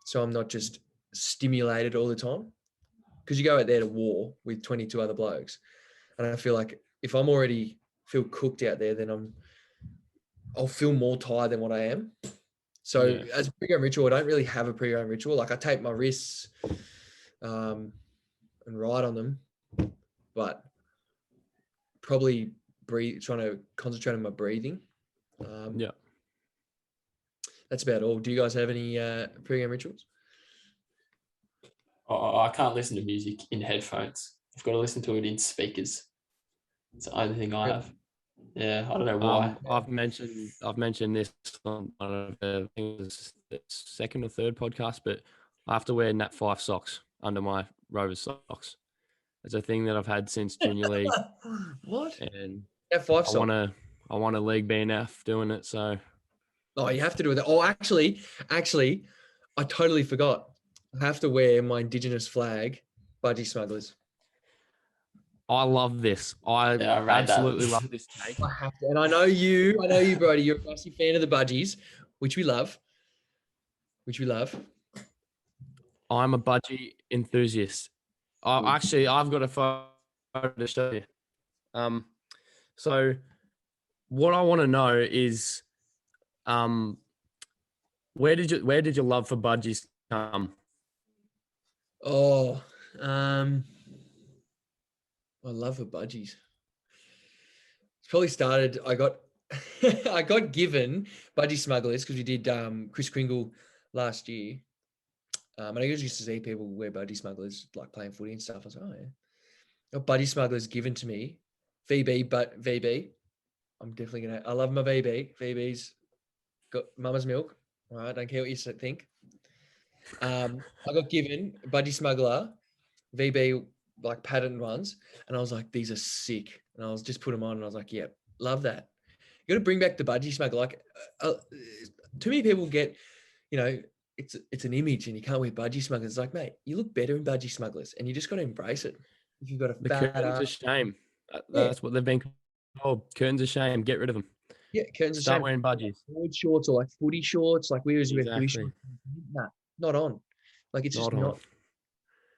So I'm not just stimulated all the time. Because you go out there to war with 22 other blokes. And I feel like if I'm already feel cooked out there, then I'll feel more tired than what I am. So as a pre-game ritual, I don't really have a pre-game ritual. Like I tape my wrists and ride on them, but probably trying to concentrate on my breathing. That's about all. Do you guys have any pre-game rituals? I can't listen to music in headphones. I've got to listen to it in speakers. It's the only thing I have. Yeah, I don't know why. I've mentioned this on one of the things, second or third podcast, but I have to wear Nat 5 socks under my Rovers socks. It's a thing that I've had since junior league. What? And Nat 5 socks. I want a league BNF doing it. So. Oh, you have to do that. Oh, actually, I totally forgot. I have to wear my Indigenous flag, Budgie Smugglers. I love this. I absolutely love this take. I have to. And I know you, Brody, you're a massive fan of the Budgies, which we love. I'm a budgie enthusiast. I've got a photo to show you. So what I want to know is, where did your love for budgies come? Oh, I love the budgies. It's probably started. I got given Budgie Smugglers because we did Chris Kringle last year. And I usually used to see people wear Budgie Smugglers like playing footy and stuff. I was like, oh yeah. Got Budgie Smugglers given to me. VB. I'm definitely I love my VB. VB's got mama's milk. All right, don't care what you think. I got given Budgie Smuggler, VB, like patterned ones, and I was like, these are sick. And I was just put them on, and I was like, yeah, love that. You got to bring back the Budgie Smuggler. Like, too many people get, it's an image, and you can't wear Budgie Smugglers. It's like, mate, you look better in Budgie Smugglers, and you just got to embrace it. If you've got a curtains of shame. That's what they've been called. Curtains of shame. Get rid of them. Yeah, curtains of shame. Start wearing budgies. Board shorts or like footy shorts. Like we always wear footy shorts. Nah, not on. Like it's just not.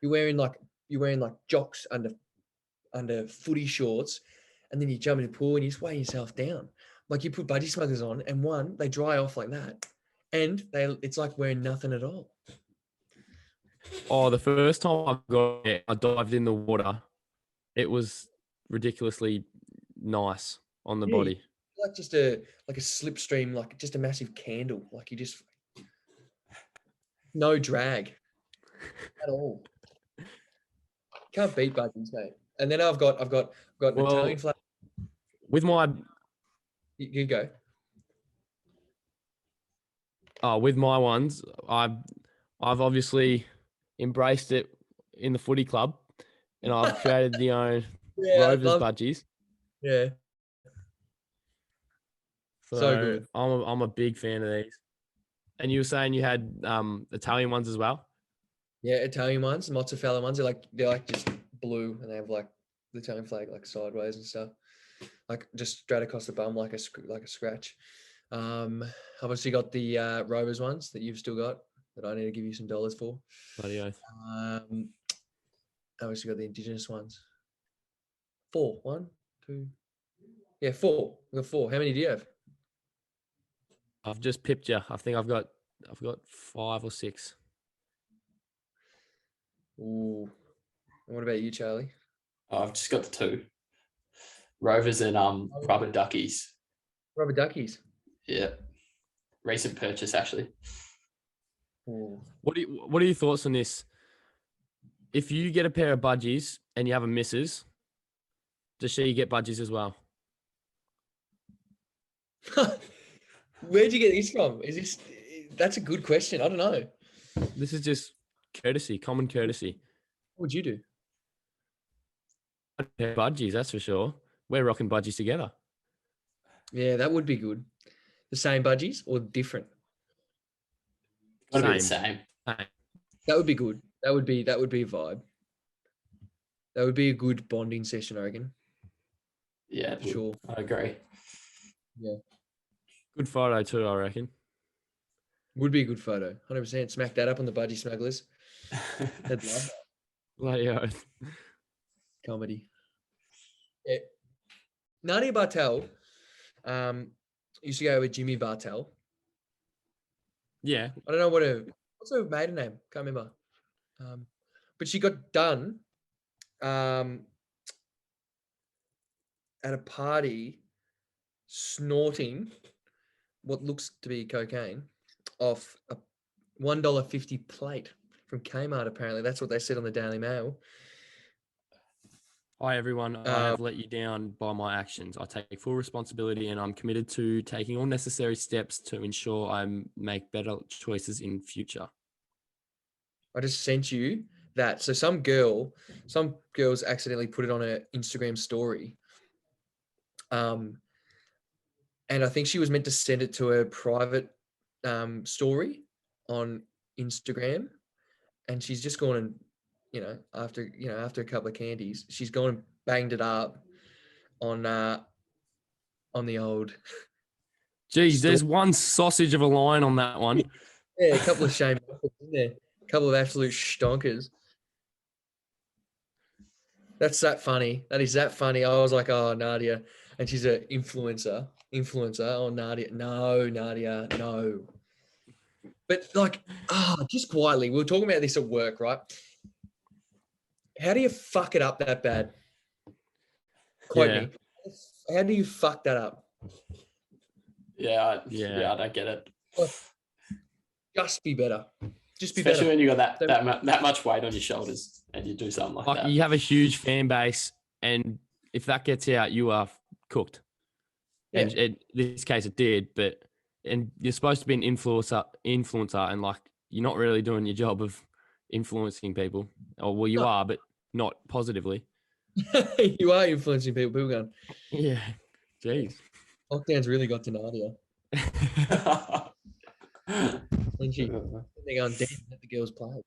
You're wearing like jocks under footy shorts, and then you jump in the pool and you just weigh yourself down. Like you put Budgie Smugglers on, and they dry off like that, and it's like wearing nothing at all. Oh, the first time I dived in the water, it was ridiculously nice on the body. Like just a slipstream, like just a massive candle. Like you just no drag at all. Can't beat budgies, mate. And then I've got an Italian flag. With my you go. With my ones, I've obviously embraced it in the footy club, and I've created the own Rovers budgies. Yeah. So good. I'm a big fan of these. And you were saying you had Italian ones as well? Yeah, Italian ones, mozzarella ones. They're like just blue, and they have like the Italian flag like sideways and stuff, like just straight across the bum like a scratch. Obviously got the Rovers ones that you've still got that I need to give you some dollars for. Bloody oath. Obviously got the Indigenous ones. 4, 1, 2. Yeah, 4. We've got 4. How many do you have? I've just pipped you. I think I've got 5 or 6. Ooh, What about you, Charlie? Oh, I've just got the two. Rovers and rubber duckies. Rubber duckies. Yeah. Recent purchase, actually. Ooh. What are your thoughts on this? If you get a pair of budgies and you have a missus, does she get budgies as well? Where'd you get this from? That's a good question. I don't know. This is just courtesy, common courtesy. What would you do? A pair of budgies, that's for sure. We're rocking budgies together. Yeah, that would be good. The same budgies or different? Gotta be the same. Same. That would be good. That would be a vibe. That would be a good bonding session, I reckon. Yeah, For sure. I agree. Yeah. Good photo too, I reckon. Would be a good photo. 100%. Smack that up on the budgie smugglers. They'd love that. Bloody oath. Comedy. Yeah. Nadia Bartel used to go with Jimmy Bartel. Yeah. I don't know what's her maiden name? Can't remember. But she got done at a party snorting what looks to be cocaine off a $1.50 plate from Kmart. Apparently, that's what they said on the Daily Mail. Hi, everyone. I have let you down by my actions. I take full responsibility and I'm committed to taking all necessary steps to ensure I make better choices in future. I just sent you that. So some girls accidentally put it on her Instagram story. And I think she was meant to send it to her private story on Instagram. And she's just gone and, after a couple of candies, she's gone and banged it up on the old. Geez, there's one sausage of a line on that one. Yeah, a couple of shame, isn't there? A couple of absolute stonkers. That's that funny. That is that funny. I was like, oh, Nadia. And she's an influencer. Oh, Nadia. No, Nadia. No. But just quietly, we were talking about this at work, right? How do you fuck it up that bad? Quote me. How do you fuck that up? Yeah, I don't get it. Just be better. Just be Especially better. when you got that much weight on your shoulders and you do something like that. You have a huge fan base, and if that gets out, you are cooked. Yeah. And in this case, it did. And you're supposed to be an influencer, and you're not really doing your job of influencing people. Or well, you are, but not positively. You are influencing people. People going, yeah. Jeez. Lockdown's really got to Nadia. And they're going, damn, let the girls play.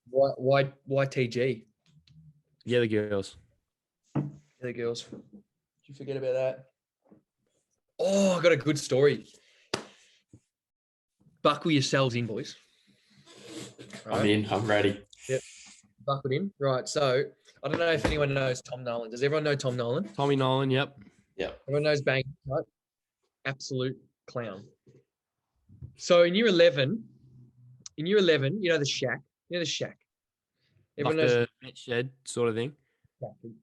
Why TG? Yeah, the girls. The girls. Did you forget about that? Oh, I got a good story. Buckle yourselves in, boys. Right. I'm ready. Yep. Buckled in. Right. So I don't know if anyone knows Tom Nolan. Does everyone know Tom Nolan? Tommy Nolan, yep. Everyone knows Bang, right? Absolute clown. So in year 11, you know the shack. You know the shack. Everyone knows the pet shed sort of thing.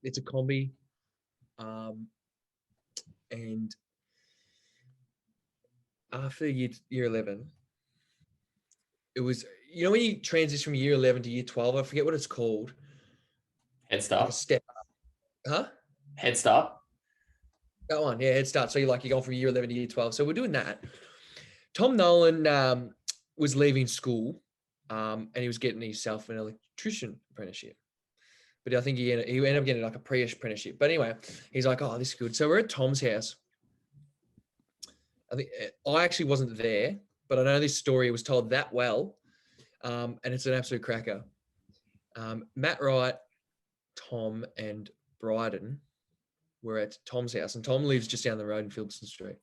it's a combi. And after year 11, it was, when you transition from year 11 to year 12, I forget what it's called. Head start. Like a step up. Huh? Head start. That one, yeah, head start. So you're going from year 11 to year 12. So we're doing that. Tom Nolan was leaving school and he was getting himself an electrician apprenticeship. But I think he ended up getting like a pre-apprenticeship. But anyway, he's like, oh, this is good. So we're at Tom's house. I actually wasn't there, but I know this story was told that well. And it's an absolute cracker. Matt Wright, Tom, and Bryden were at Tom's house, and Tom lives just down the road in Phillipson Street.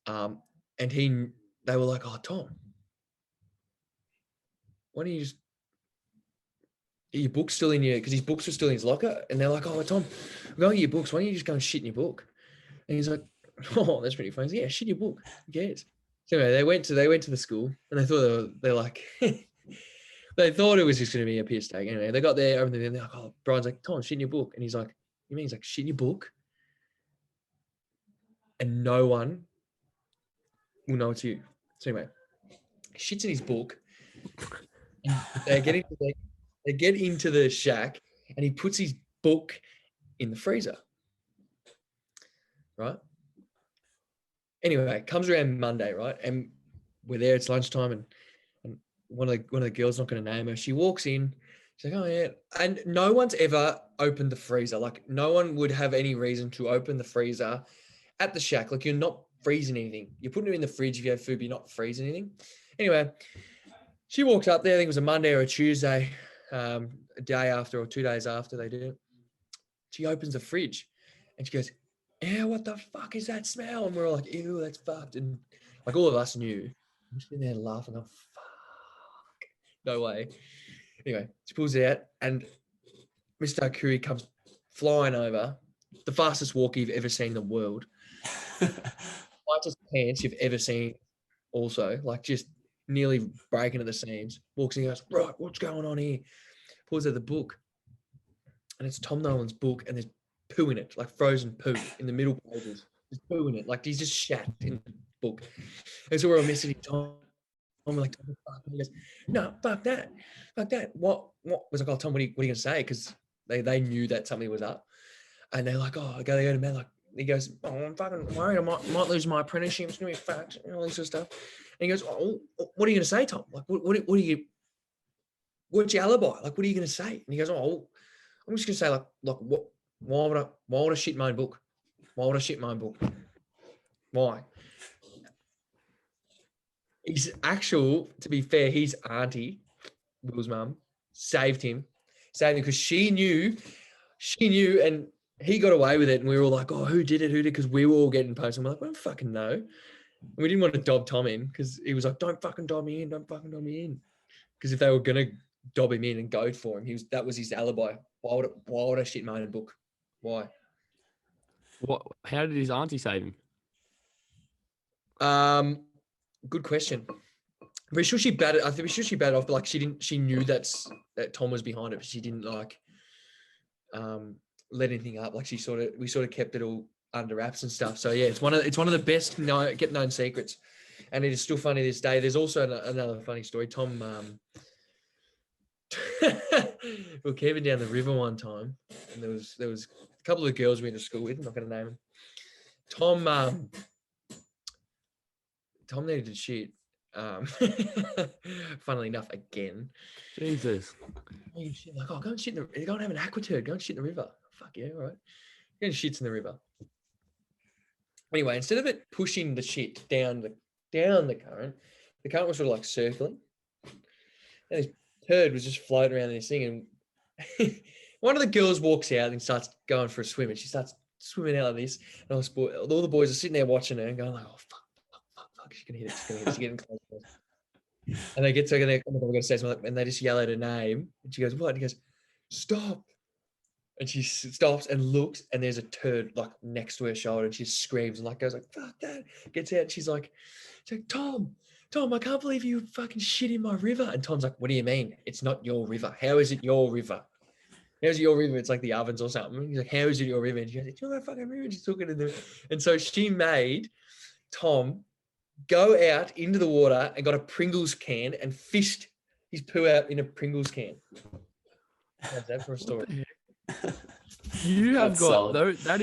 And they were like, oh, Tom, why don't you just, are your books still in your, because his books were still in his locker. And they're like, oh, Tom, I'm going to get your books. Why don't you just go and shit in your book? And he's like, oh, that's pretty funny. Yeah, shit in your book. Who cares? So anyway, they went to the school, and they thought they're like, They thought it was just going to be a piss take. Anyway, they got there, and they're like, oh, Brian's like, Tom, shit in your book. And he's like, you mean? He's like, shit in your book? And no one will know it's you. So anyway, shit's in his book. They get into the shack, and he puts his book in the freezer. Right? Anyway, comes around Monday, right? And we're there, it's lunchtime, and one of the girls, not going to name her, she walks in, she's like, oh yeah. And no one's ever opened the freezer. Like, no one would have any reason to open the freezer at the shack. Like, you're not freezing anything. You're putting it in the fridge if you have food, but you're not freezing anything. Anyway, she walks up there, I think it was a Monday or a Tuesday, a day after or 2 days after they did it. She opens the fridge and she goes, yeah, what the fuck is that smell? And we're all like, ew, that's fucked. And like, all of us knew. I'm just sitting there laughing, oh, fuck. No way. Anyway, she pulls it out, and Mr. Akuri comes flying over. The fastest walk you've ever seen in the world. Lightest pants you've ever seen also. Like, just nearly breaking at the seams. Walks in and goes, right, what's going on here? Pulls out the book. And it's Tom Nolan's book, and there's poo in it, like frozen poo in the middle pages. There's poo in it. Like, he's just shat in the book. And so we're all messaging Tom. I'm like, fuck. And he goes, no, fuck that. Fuck that. What was like, oh, Tom, what are you going to say? Because they knew that something was up. And they're like, oh, they go to man. Like, he goes, oh, I'm fucking worried. I might lose my apprenticeship. It's going to be fucked. And all this sort of stuff. And he goes, oh, what are you going to say, Tom? Like, what's your alibi? Like, what are you going to say? And he goes, oh, I'm just going to say, like, what? Why would I shit my own book? Why would I shit my own book? Why? To be fair, his auntie, Will's mum, saved him because she knew, and he got away with it. And we were all like, oh, who did it? Because we were all getting posted. We're like, we don't fucking know. And we didn't want to dob Tom in because he was like, don't fucking dob me in. Don't fucking dob me in. Because if they were going to dob him in and go for him, that was his alibi. Why would I shit my own book? Why? How did his auntie save him? Good question. I'm sure she batted. I think she batted off, but like she knew that Tom was behind it, but she didn't like let anything up. Like we sort of kept it all under wraps and stuff. So yeah, it's one of the best get known secrets, and it is still funny to this day. There's also another funny story. Tom, we were camping down the river one time, and there was a couple of girls we went to school with. I'm not going to name them. Tom needed to shit. Funnily enough, again. Jesus. Like, oh, go and shit go and have an aquaturd. Go and shit in the river. Fuck yeah, all right. Go and shits in the river. Anyway, instead of it pushing the shit down the current was sort of like circling. And this turd was just floating around in this thing. And one of the girls walks out and starts going for a swim. And she starts swimming out of this. And all the boys are sitting there watching her and going like, oh, fuck. She's gonna hit it. She's getting close. And they get to her, we're gonna say something, and they just yell out her name. And she goes, what? And he goes, stop. And she stops and looks, and there's a turd like next to her shoulder, and she screams and like goes like, fuck that. Gets out, and she's like, Tom, I can't believe you fucking shit in my river. And Tom's like, what do you mean? It's not your river. How is it your river? How's it your river? It's like the ovens or something. He's like, how is it your river? And she goes, it's not my fucking river. And she's talking to them. And so she made Tom go out into the water and got a Pringles can and fished his poo out in a Pringles can. How's that for a story? You have got though. That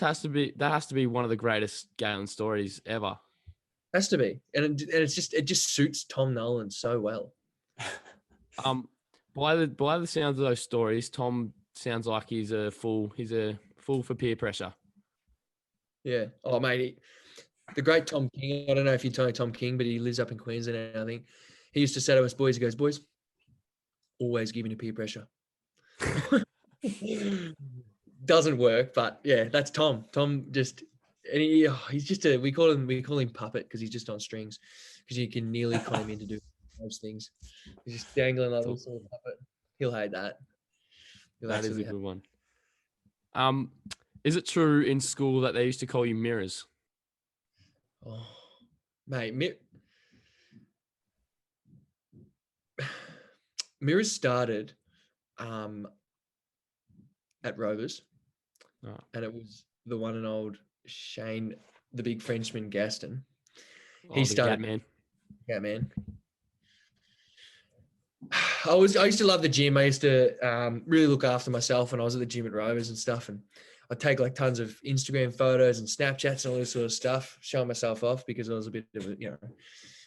has to be one of the greatest Galen stories ever. Has to be, and it just suits Tom Nolan so well. By the sounds of those stories, Tom sounds like he's a fool for peer pressure. Yeah. Oh, mate. The great Tom King, I don't know if you know Tom King, but he lives up in Queensland, I think. He used to say to us boys, he goes, boys, always giving you peer pressure. Doesn't work, but yeah, that's Tom. Tom just, and he's just we call him Puppet because he's just on strings, because you can nearly con him into doing those things. He's just dangling like a little sort of puppet. He'll hate that. That is a good one. Is it true in school that they used to call you mirrors? Oh, mate, Mirrors started at Rovers, and it was the one and old Shane, the big Frenchman Gaston. He started, man. Yeah, man. I used to love the gym. I used to really look after myself when I was at the gym at Rovers and stuff. And I'd take like tons of Instagram photos and Snapchats and all this sort of stuff, showing myself off because I was a bit of a,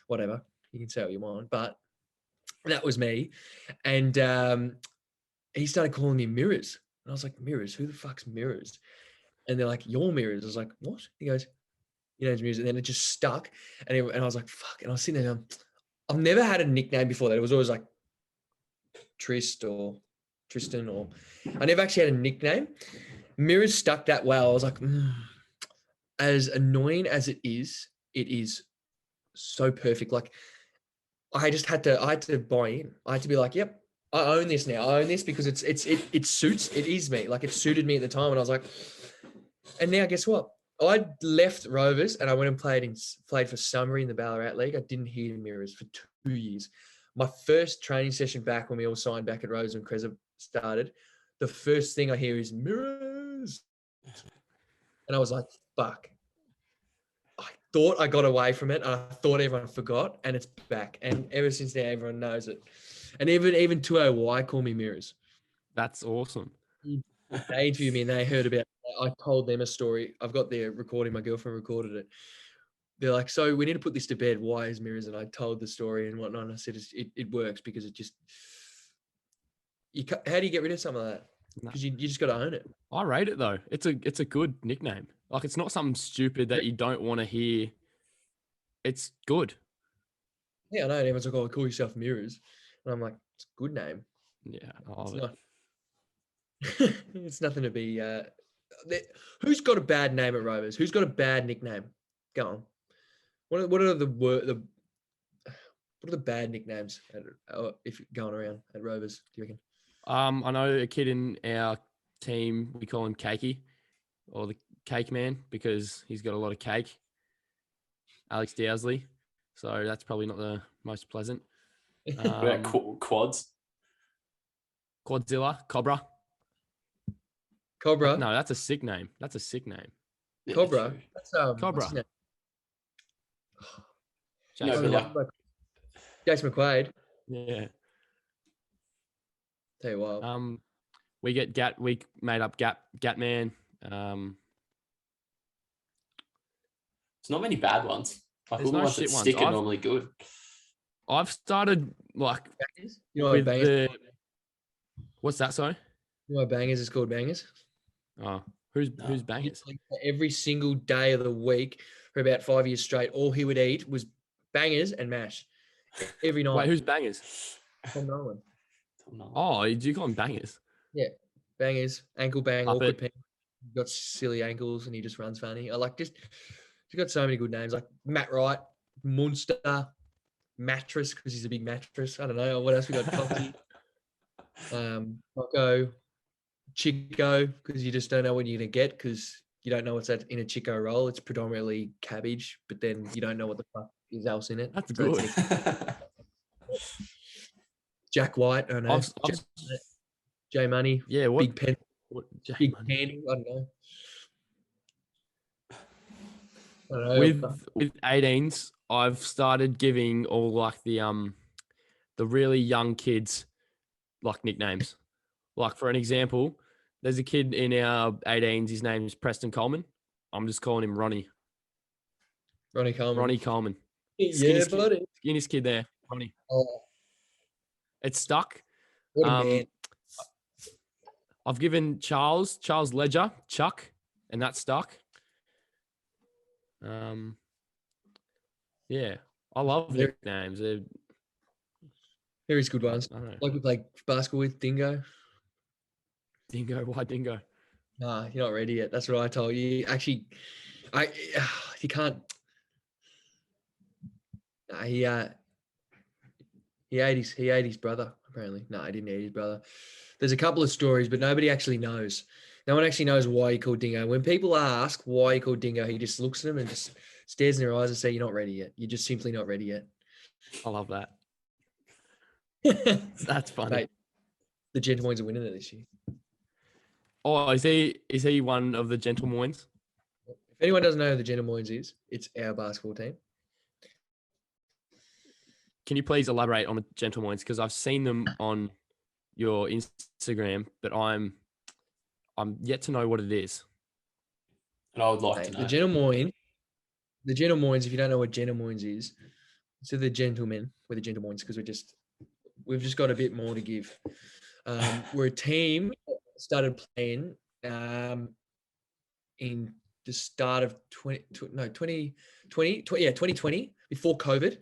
whatever. You can say what you want, but that was me. And he started calling me Mirrors. And I was like, Mirrors? Who the fuck's Mirrors? And they're like, your Mirrors. I was like, what? He goes, it's Mirrors. And then it just stuck. And I was like, fuck. And I was sitting there going, I've never had a nickname before that. It was always like Tristan, or I never actually had a nickname. Mirrors stuck that well. I was like, as annoying as it is so perfect. Like I had to buy in. I had to be like, yep, I own this now. I own this because it suits, it is me. Like it suited me at the time. And I was like, and now guess what? I left Rovers and I went and played for Summary in the Ballarat League. I didn't hear Mirrors for 2 years. My first training session back when we all signed back at Rovers and Creza started, the first thing I hear is Mirrors. And I was like, fuck. I thought I got away from it. And I thought everyone forgot, and it's back. And ever since then, everyone knows it. And even 2OY call me Mirrors. That's awesome. They interviewed me and they heard about it. I told them a story. I've got their recording. My girlfriend recorded it. They're like, so we need to put this to bed. Why is Mirrors? And I told the story and whatnot. And I said, it works because it just, how do you get rid of something like that? Because you just got to own it. I rate it though. It's a good nickname. Like it's not something stupid that you don't want to hear. It's good. Yeah, I know. And everyone's like, oh, call yourself Mirrors. And I'm like, it's a good name. Yeah, I love it. It's nothing to be. Who's got a bad name at Rovers? Who's got a bad nickname? Go on. What are the bad nicknames if going around at Rovers? Do you reckon? I know a kid in our team. We call him Cakey, or the Cake Man, because he's got a lot of cake. Alex Dowsley. So that's probably not the most pleasant. Quads. Quadzilla, Cobra. Cobra. No, that's a sick name. Yeah, Cobra. That's Cobra. Jason McQuaid. Yeah. Tell you what. We get Gat. We made up Gatman. There's not many bad ones. Like all the ones that stick are normally good. I've started like with Bangers. What's that? Sorry. You know what Bangers is called? Bangers. Oh, who's Bangers? Every single day of the week for about 5 years straight, all he would eat was bangers and mash every night. Wait, who's Bangers? Tom Nolan. Oh, do you call him Bangers? Yeah, Bangers, ankle bang, Puppet. awkward pen. He's got silly ankles and he just runs funny. He's got so many good names like Matt Wright, Munster, Mattress because he's a big mattress. I don't know what else we got. Coffee, Rocco, Chico because you just don't know what you're gonna get because you don't know what's in a Chico roll. It's predominantly cabbage, but then you don't know what the fuck is else in it. That's good. Jack White, I don't know. J Money. Yeah, what? Big Pen. Big Money? Candle. I don't know. With 18s, I've started giving all like the really young kids like nicknames. Like for an example, there's a kid in our 18s. His name is Preston Coleman. I'm just calling him Ronnie. Ronnie Coleman. Ronnie Coleman. Buddy. Skinniest kid there, Ronnie. Oh. It's stuck. What a man. I've given Charles Ledger, Chuck, and that's stuck. Yeah, I love nicknames. There is good ones. Like we play basketball with Dingo. Dingo, why Dingo? Nah, you're not ready yet. That's what I told you. Actually, you can't. Nah, he ate his brother. Apparently, no, he didn't eat his brother. There's a couple of stories, but nobody actually knows. No one actually knows why he called Dingo. When people ask why he called Dingo, he just looks at them and just stares in their eyes and say, "You're not ready yet. You're just simply not ready yet." I love that. That's funny. Mate, the Gentlemoines are winning it this year. Oh, is he one of the Gentlemoines? If anyone doesn't know who the Gentlemoines is, it's our basketball team. Can you please elaborate on the Gentlemoines? Because I've seen them on your Instagram, but I'm yet to know what it is. And I would like Mate, to know. the Gentlemoines, if you don't know what Gentlemoines is, so the gentlemen, we're the Gentlemoines because we've just got a bit more to give. We're a team that started playing in the start of 2020, before COVID,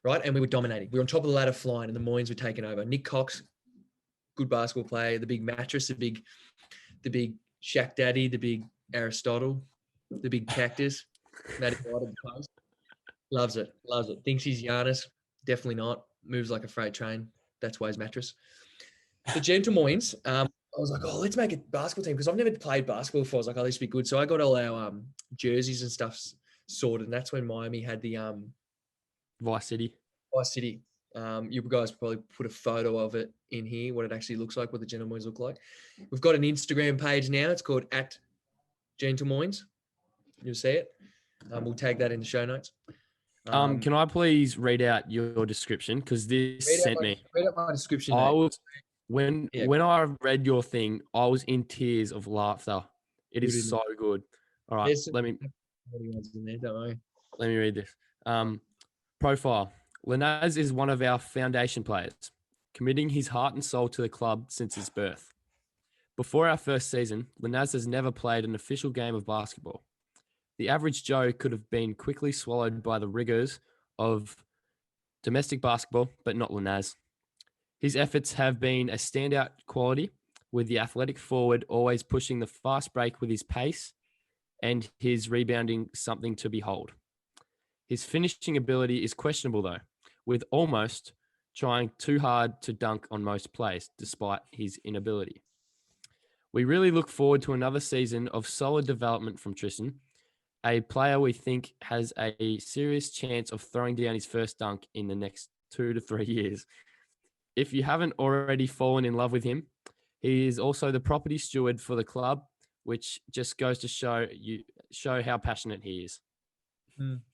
right? And we were dominating. We were on top of the ladder flying, and the Moines were taking over. Nick Cox, good basketball player. The big mattress, the big Shaq Daddy, the big Aristotle, the big cactus. Matty White at the post. Loves it. Thinks he's Giannis. Definitely not. Moves like a freight train. That's why his mattress. The Gentlemoines, I was like, let's make a basketball team because I've never played basketball before. I was like, this would be good. So I got all our jerseys and stuff sorted, and that's when Miami had the Vice City. You guys probably put a photo of it in here, what it actually looks like, what the Gentlemoines look like. We've got an Instagram page now. It's called @Gentlemoines. You'll see it. We'll tag that in the show notes. Can I please read out your description? Because this sent me. Read out my description. When I read your thing, I was in tears of laughter. It is so good. All right, let me read this. Profile. Lenaz is one of our foundation players, committing his heart and soul to the club since his birth. Before our first season, Lenaz has never played an official game of basketball. The average Joe could have been quickly swallowed by the rigors of domestic basketball, but not Lenaz. His efforts have been a standout quality, with the athletic forward always pushing the fast break with his pace and his rebounding something to behold. His finishing ability is questionable, though, with almost trying too hard to dunk on most plays, despite his inability. We really look forward to another season of solid development from Tristan, a player we think has a serious chance of throwing down his first dunk in the next 2 to 3 years. If you haven't already fallen in love with him, he is also the property steward for the club, which just goes to show how passionate he is.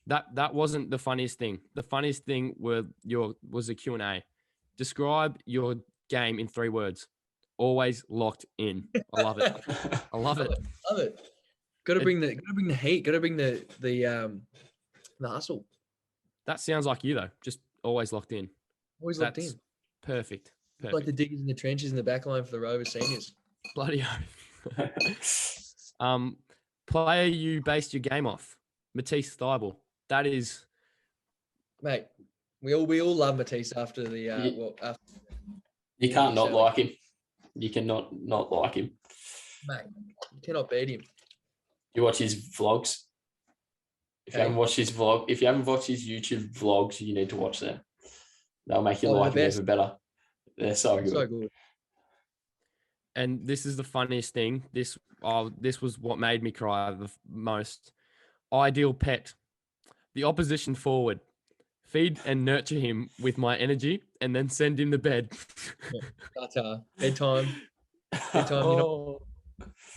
That wasn't the funniest thing. The funniest thing was the Q&A. Describe your game in 3 words. Always locked in. I love it. I love it. Love it. Got to bring the heat. Got to bring the hustle. That sounds like you though. Just always locked in. Always locked in. Perfect. Like the diggers in the trenches in the back line for the Rovers seniors. Bloody oath. Player you based your game off. Matisse Thybulle. That is, mate. We all love Matisse after the after. You can't not like him. You cannot not like him, mate. You cannot beat him. You watch his vlogs. If you haven't watched his YouTube vlogs, you need to watch them. They'll make you like him even better. They're so good. So good. And this is the funniest thing. This was what made me cry the most. Ideal pet. The opposition forward. Feed and nurture him with my energy and then send him to bed. Bedtime. Oh,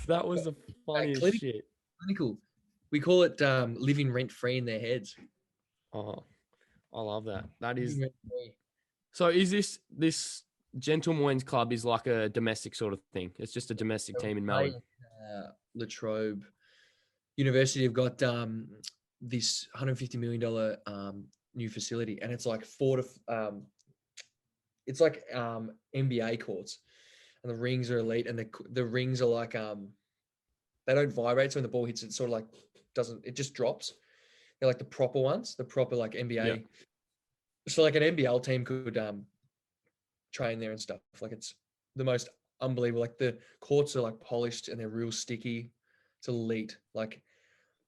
that was the funniest shit. Clinical. We call it living rent-free in their heads. Oh, I love that. That is. So is this Gentlemoines Club is like a domestic sort of thing? It's just a domestic team in Melbourne. Latrobe University have got this $150 million new facility, and it's like NBA courts, and the rings are elite, and the rings are like they don't vibrate, so when the ball hits, it sort of like it just drops. They're like the proper ones, the proper like NBA. Yeah. So like an NBL team could train there and stuff. Like it's the most unbelievable. Like the courts are like polished and they're real sticky. It's elite. Like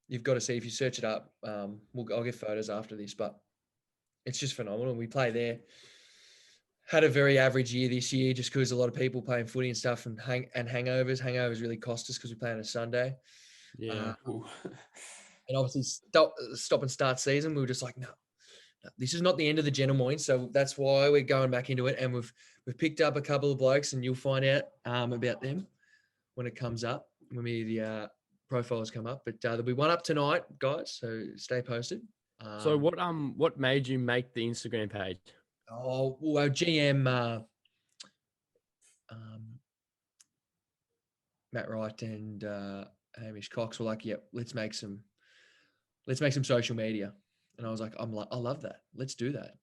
you've got to see if you search it up. I'll get photos after this, but it's just phenomenal. We play there. Had a very average year this year just because a lot of people playing footy and stuff and hangovers. Hangovers really cost us because we play on a Sunday. Yeah. And obviously stop and start season. We were just like, no, this is not the end of the gentleman, so that's why we're going back into it. And we've picked up a couple of blokes, and you'll find out about them when it comes up, when the profiles come up. But there'll be one up tonight, guys. So stay posted. So what made you make the Instagram page? Oh, well, our GM Matt Wright and Hamish Cox were like, "Yep, let's make some social media." And I was like, I love that. Let's do that.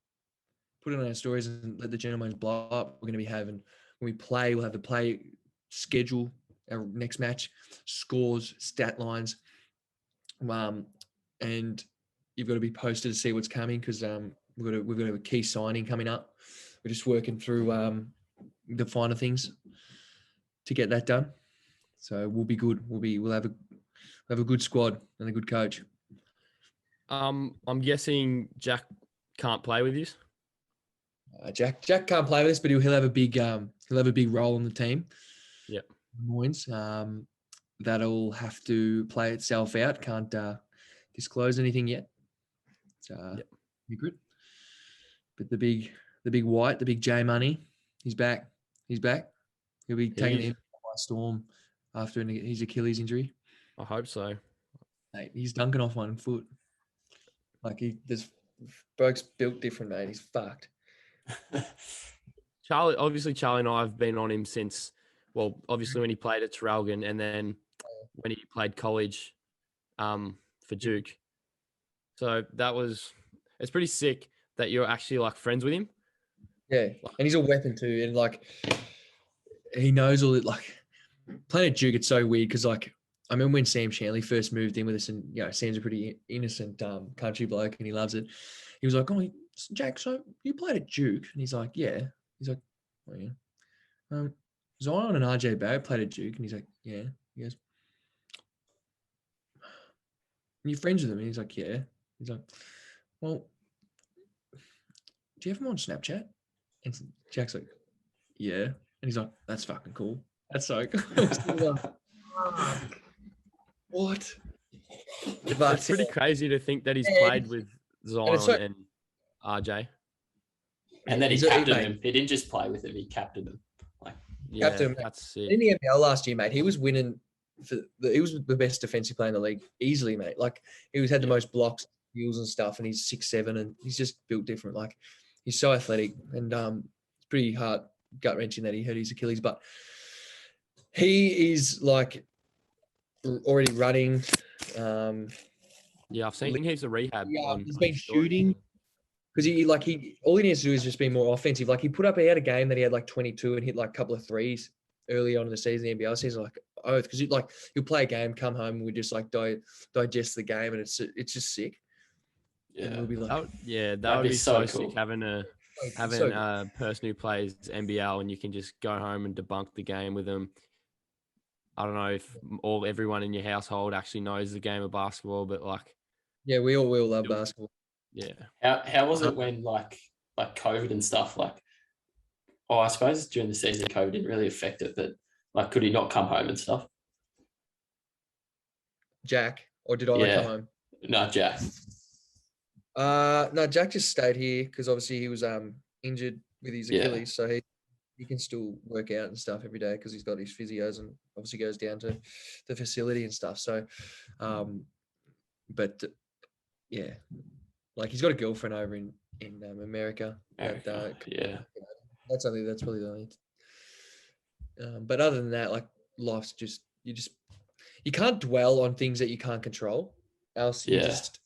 Put it on our stories and let the gentlemen blow up. We're going to be having, when we play, we'll have the play schedule, our next match, scores, stat lines. And you've got to be posted to see what's coming, because we've got to have a key signing coming up. We're just working through the finer things to get that done. So we'll be good. We'll have a good squad and a good coach. I'm guessing Jack can't play with you. Jack can't play with us, but he'll have a big role in the team. Yep. Moines, that'll have to play itself out. Can't disclose anything yet. Yep. Be good. But the big white, the big J Money, he's back. He'll be taking him by storm after his Achilles injury. I hope so. Mate, he's dunking off one foot. Like this bloke's built different, mate. He's fucked. Charlie and I have been on him since, well, obviously when he played at Traralgon, and then when he played college for Duke. So it's pretty sick that you're actually like friends with him. Yeah, and he's a weapon too. And like, he knows all it. Like, playing at Duke, it's so weird because like, I remember when Sam Shanley first moved in with us, and Sam's a pretty innocent country bloke, and he loves it. He was like, "Oh, Jack, so you played at Duke?" And he's like, "Yeah." He's like, "Oh yeah." Zion and RJ Barrett played at Duke, and he's like, "Yeah." He goes, "Are you friends with him?" And he's like, "Yeah." He's like, "Well, do you have him on Snapchat?" And Jack's like, "Yeah." And he's like, "That's fucking cool. That's so cool." What? But it's pretty crazy to think that he's played with Zion and RJ. And then he captained him. He didn't just play with him; he captained him. Captain, that's sick. In the NBL last year, mate, he was winning. He was the best defensive player in the league, easily, mate. Like, he had the most blocks, steals, and stuff, and he's 6'7", and he's just built different. Like, he's so athletic, and it's pretty hard, gut wrenching that he hurt his Achilles, but he is like already running. I've seen heaps of rehab. Yeah, he's been shooting because all he needs to do is just be more offensive. Like, he had a game that he had like 22 and hit like a couple of threes early on in the season, the NBL season, like oath, because he'll play a game, come home, and we just like digest the game, and it's just sick. Yeah, we'll be like, that would be so cool. Sick having a person who plays NBL, and you can just go home and debunk the game with them. I don't know if everyone in your household actually knows the game of basketball, but like, yeah, we all love basketball. Yeah. How was it when like COVID and stuff? Like, I suppose during the season, COVID didn't really affect it, but like, could he not come home and stuff? Jack, or did I come home? No, Jack. No, Jack just stayed here because obviously he was injured with his Achilles, so he can still work out and stuff every day because he's got his physios, and obviously goes down to the facility and stuff. So, but yeah, like, he's got a girlfriend over in America. That's probably the only. But other than that, like, life's just you can't dwell on things that you can't control. Else you're just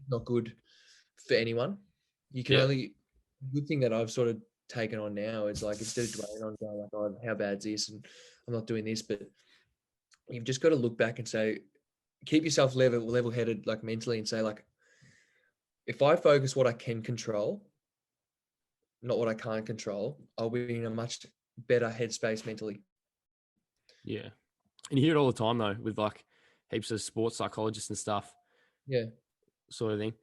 not good for anyone. You can only. Good thing that I've sort of taken on now is like, instead of dwelling on going like, "Oh, how bad's this?" and I'm not doing this, but you've just got to look back and say, keep yourself level-headed, like, mentally, and say, like, if I focus what I can control, not what I can't control, I'll be in a much better headspace mentally. Yeah. And you hear it all the time though, with like heaps of sports psychologists and stuff. Yeah. Sort of thing.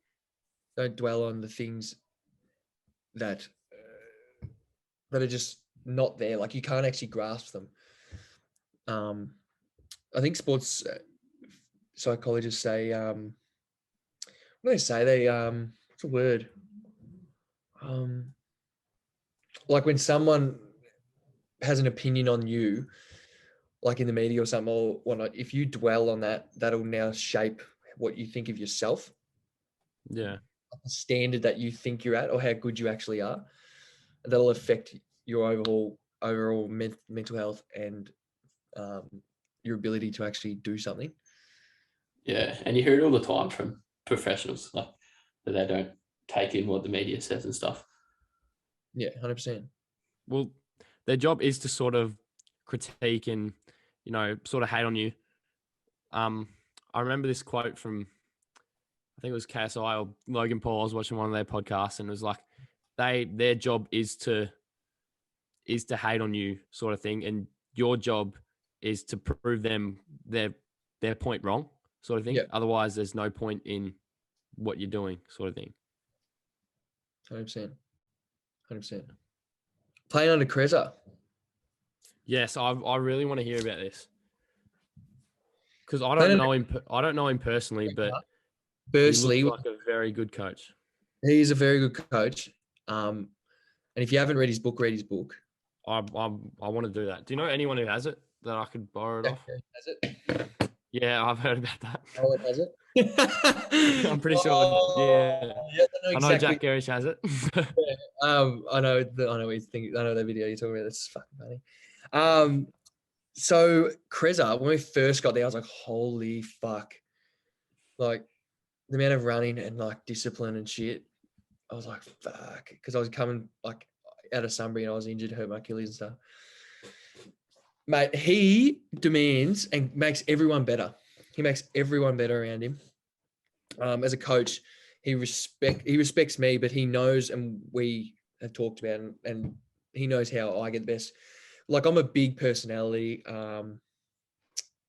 Don't dwell on the things that are just not there. Like, you can't actually grasp them. I think sports psychologists say, what do they say? They, what's the word? Like when someone has an opinion on you, like in the media or something or whatnot, if you dwell on that, that'll now shape what you think of yourself, Yeah. the standard that you think you're at, or how good you actually are. And that'll affect your overall mental health and your ability to actually do something. Yeah, and you hear it all the time from professionals, like that they don't take in what the media says and stuff. Yeah, 100%. Well, their job is to sort of critique and, you know, sort of hate on you. I remember this quote from, I think it was KSI or Logan Paul. I was watching one of their podcasts, and it was like, their job is to hate on you, sort of thing, and your job is to prove them their point wrong, sort of thing. Yeah. Otherwise, there's no point in what you're doing, sort of thing. 100%. 100%. Playing under Kreza. Yes, I really want to hear about this because I Playing don't under know him. I don't know him personally, but Bursley, he looks like a very good coach. he's a very good coach. And if you haven't read his book, read his book. I want to do that. Do you know anyone who has it that I could borrow it off? Has it? Yeah, I've heard about that. Oh, it has it? I'm pretty sure. Yeah, I know I know Jack Garish has it. I know what you think. I know that video you're talking about. That's fucking funny. So Kreza, when we first got there, I was like, holy fuck. Like the amount of running and like discipline and shit. I was like, fuck. Because I was coming like out of Sunbury and I was injured, hurt my Achilles and stuff. Mate, he demands and makes everyone better. He makes everyone better around him. As a coach, he respects me, but he knows, and we have talked about, and he knows how I get the best. Like I'm a big personality, and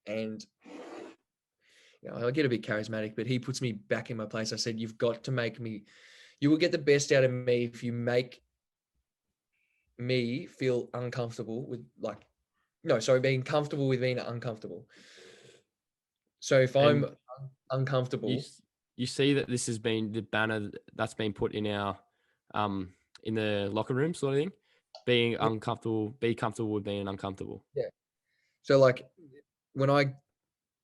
you know, I get a bit charismatic, but he puts me back in my place. I said, you've got to make me, you will get the best out of me if you make me feel uncomfortable with being comfortable with being uncomfortable. So if I'm uncomfortable, you see that this has been the banner that's been put in our in the locker room, sort of thing. Being uncomfortable, be comfortable with being uncomfortable. Yeah. So like when I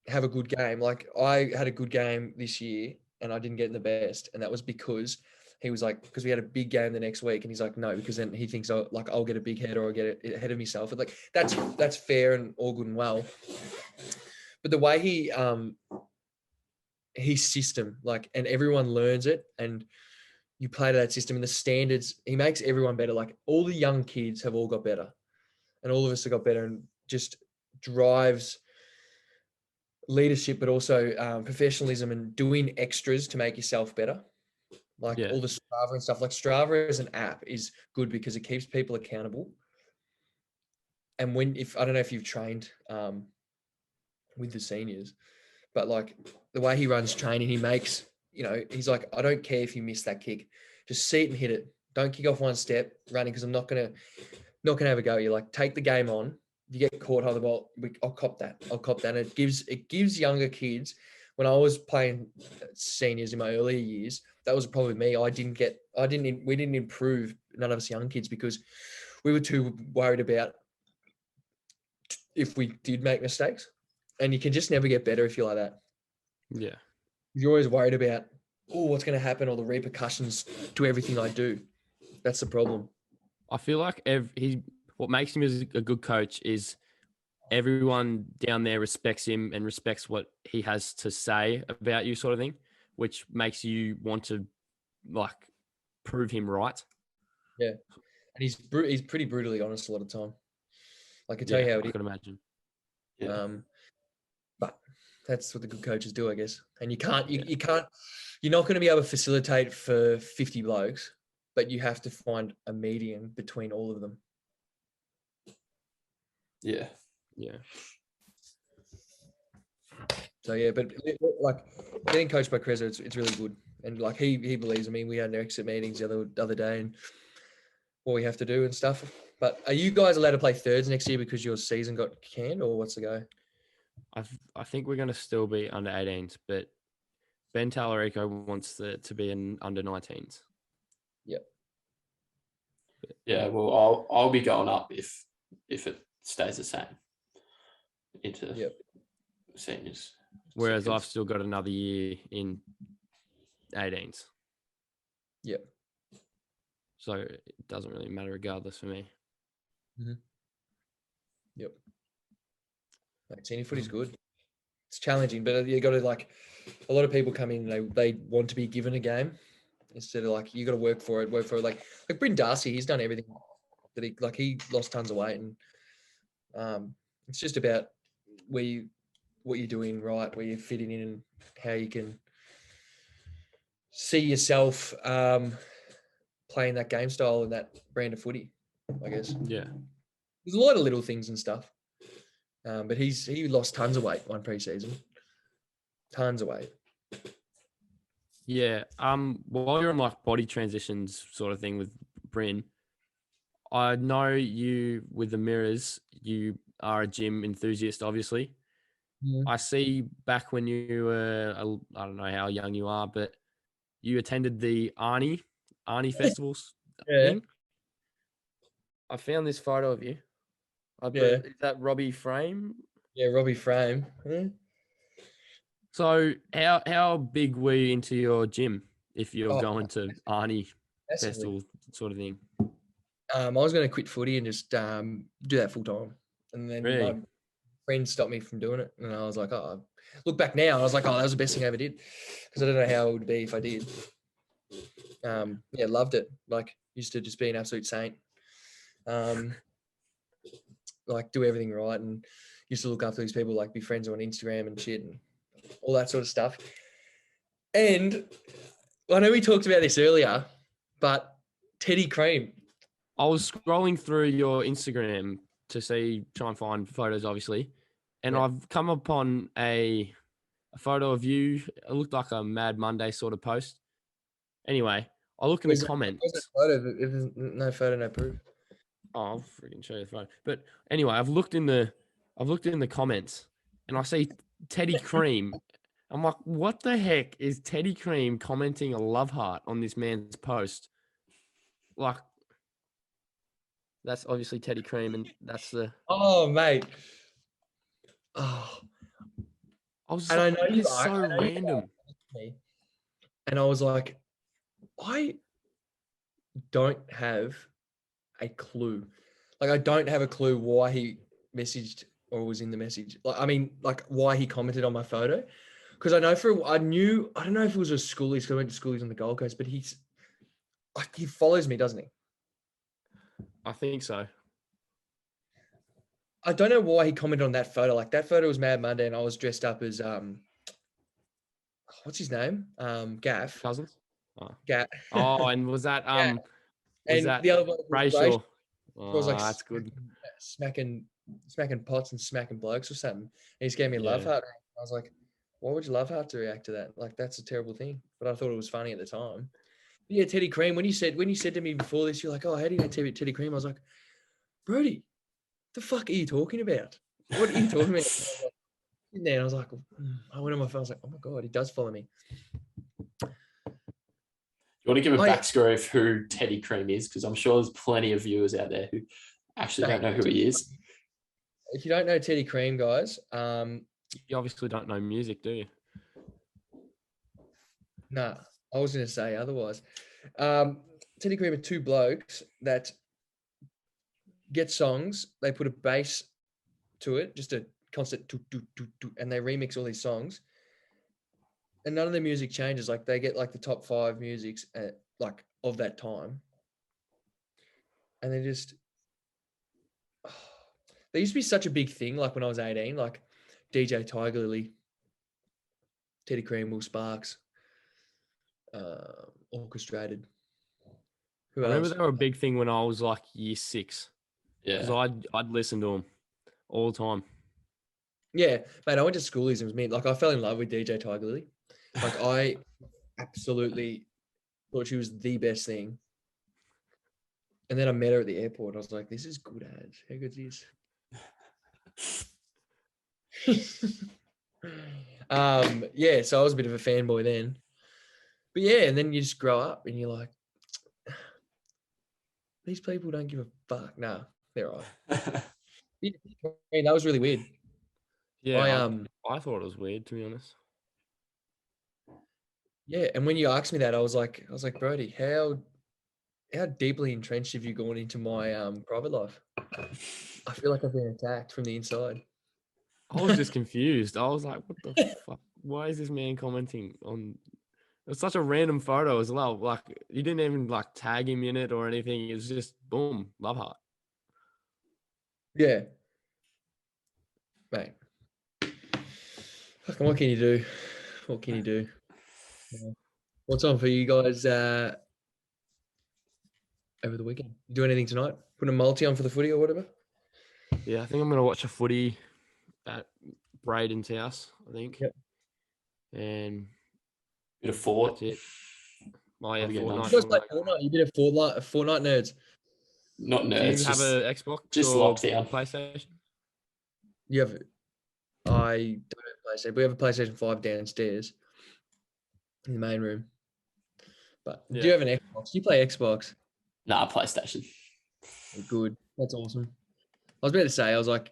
have a good game, like I had a good game this year and I didn't get in the best, and that was because he was like, because we had a big game the next week, and he's like, no, because then he thinks I'll get a big head or I'll get it ahead of myself. And like that's fair and all good and well. But the way his system, like, and everyone learns it, and you play to that system and the standards, he makes everyone better. Like all the young kids have all got better, and all of us have got better, and just drives leadership, but also professionalism and doing extras to make yourself better. Like all the Strava and stuff. Like Strava as an app is good because it keeps people accountable. And I don't know if you've trained with the seniors, but like the way he runs training, he makes, he's like, I don't care if you miss that kick, just see it and hit it. Don't kick off one step running, because I'm not gonna have a go. You're like, take the game on. If you get caught on the ball, I'll cop that. And it gives younger kids. When I was playing seniors in my earlier years, that was probably me. We didn't improve, none of us young kids, because we were too worried about if we did make mistakes. And you can just never get better if you're like that. Yeah. You're always worried about, what's going to happen, or the repercussions to everything I do. That's the problem. I feel like what makes him a good coach is everyone down there respects him and respects what he has to say about you, sort of thing, which makes you want to like prove him right. Yeah. And he's pretty brutally honest a lot of the time. I can tell you how it is. I can imagine. Yeah. But that's what the good coaches do, I guess. And you're not going to be able to facilitate for 50 blokes, but you have to find a median between all of them. Yeah. Yeah. So yeah, but like getting coached by Kreza, it's really good, and like he believes. I mean, we had our exit meetings the other day, and what we have to do and stuff. But are you guys allowed to play thirds next year because your season got canned, or what's the go? I think we're going to still be under 18s, but Ben Tallarico wants to be in under 19s. Yep. Yeah, well, I'll be going up if it stays the same into seniors. Whereas Seconds. I've still got another year in 18s. Yep. So it doesn't really matter regardless for me. Yep. Senior footy's good. It's challenging, but you got to like. A lot of people come in, they want to be given a game instead of like you got to work for it. Like Bryn Darcy, he's done everything that he lost tons of weight, and it's just about what you're doing right, where you're fitting in, and how you can see yourself playing that game style and that brand of footy, I guess. Yeah. There's a lot of little things and stuff. But he lost tons of weight one preseason. Tons of weight. Yeah. While you're on like body transitions sort of thing with Bryn, I know you with the mirrors, you are a gym enthusiast, obviously. I see back when you were, I don't know how young you are, but you attended the Arnie festivals thing. I found this photo of you. Is that Robbie Frame? Yeah, Robbie Frame. So how big were you into your gym if you're going to Arnie festival sort of thing? I was going to quit footy and just do that full time. And then my friend stopped me from doing it. And I was like, look back now. I was like, that was the best thing I ever did. Because I don't know how it would be if I did. Loved it. Like, used to just be an absolute saint. Like, do everything right. And used to look after these people, like be friends on Instagram and shit and all that sort of stuff. And I know we talked about this earlier, but Teddy Cream. I was scrolling through your Instagram to try and find photos, obviously. And I've come upon a photo of you. It looked like a Mad Monday sort of post. Anyway, I look in the comments. If there's no photo, no proof. Oh, I'll freaking show you the photo. But anyway, I've looked in the comments and I see Teddy Cream. I'm like, what the heck is Teddy Cream commenting a love heart on this man's post? Like, that's obviously Teddy Cream, and that's the. Oh, mate. Oh, I was. And like, I know you. It's so random. And I was like, I don't have a clue. Like, I don't have a clue why he messaged or was in the message. Like, I mean, like why he commented on my photo. Because I know I don't know if it was a schoolies, because I went to schoolies on the Gold Coast, but he follows me, doesn't he? I think so. I don't know why he commented on that photo. Like, that photo was Mad Monday and I was dressed up as, what's his name? Gaff. Cousins? Oh. Gaff. Oh, and was that, was and that the other one was Brayshaw? Oh, was like that's good. Smacking pots and smacking blokes or something. And he just gave me a love heart. I was like, why would you love heart to react to that? Like, that's a terrible thing. But I thought it was funny at the time. But yeah, Teddy Cream. When you said to me before this, you're like, oh, how do you know Teddy Cream? I was like, Brody, the fuck are you talking about? What are you talking about? And I was like, I went on my phone. I was like, oh my God, he does follow me. You want to give a backstory of who Teddy Cream is? Because I'm sure there's plenty of viewers out there who actually don't know who he is. If you don't know Teddy Cream, guys, you obviously don't know music, do you? Nah, I was going to say otherwise. Teddy Cream are two blokes that get songs. They put a bass to it, just a constant do, and they remix all these songs. And none of the music changes. Like, they get like the top 5 musics like of that time. And they just, they used to be such a big thing. Like when I was 18, like DJ Tiger Lily, Teddy Cream, Will Sparks, Orchestrated. I remember they were a big thing when I was like year 6. Yeah. Because I'd listen to them all the time. Yeah, mate, I went to schoolies and it was me. Like, I fell in love with DJ Tiger Lily. Like, I absolutely thought she was the best thing. And then I met her at the airport. I was like, this is good as. How good is this? Yeah, so I was a bit of a fanboy then. But yeah, and then you just grow up and you're like, these people don't give a fuck. Nah, they're all right. Yeah, that was really weird. Yeah, I I thought it was weird, to be honest. Yeah, and when you asked me that, I was like, Brody, how deeply entrenched have you gone into my private life? I feel like I've been attacked from the inside. I was just confused. I was like, what the fuck? Why is this man commenting on? It's such a random photo as well. Like, you didn't even like tag him in it or anything. It was just boom, love heart. Yeah, mate. Fucking what can you do? What can you do? Yeah. What's on for you guys over the weekend? You do anything tonight? Put a multi on for the footy or whatever? Yeah, I think I'm gonna watch a footy at Braden's house. I think. Yep. And Bit of Fort. that's it. Oh yeah, Have a good Fortnite. night. You guys play Fortnite? You bit of Fortnite nerds. Not Do nerds. you have Just, a Xbox just or lockdown. PlayStation? You have? I don't have a PlayStation. We have a PlayStation 5 downstairs in the main room. But do you have an Xbox? Do you play Xbox? Nah, PlayStation. Good. That's awesome. I was about to say, I was like,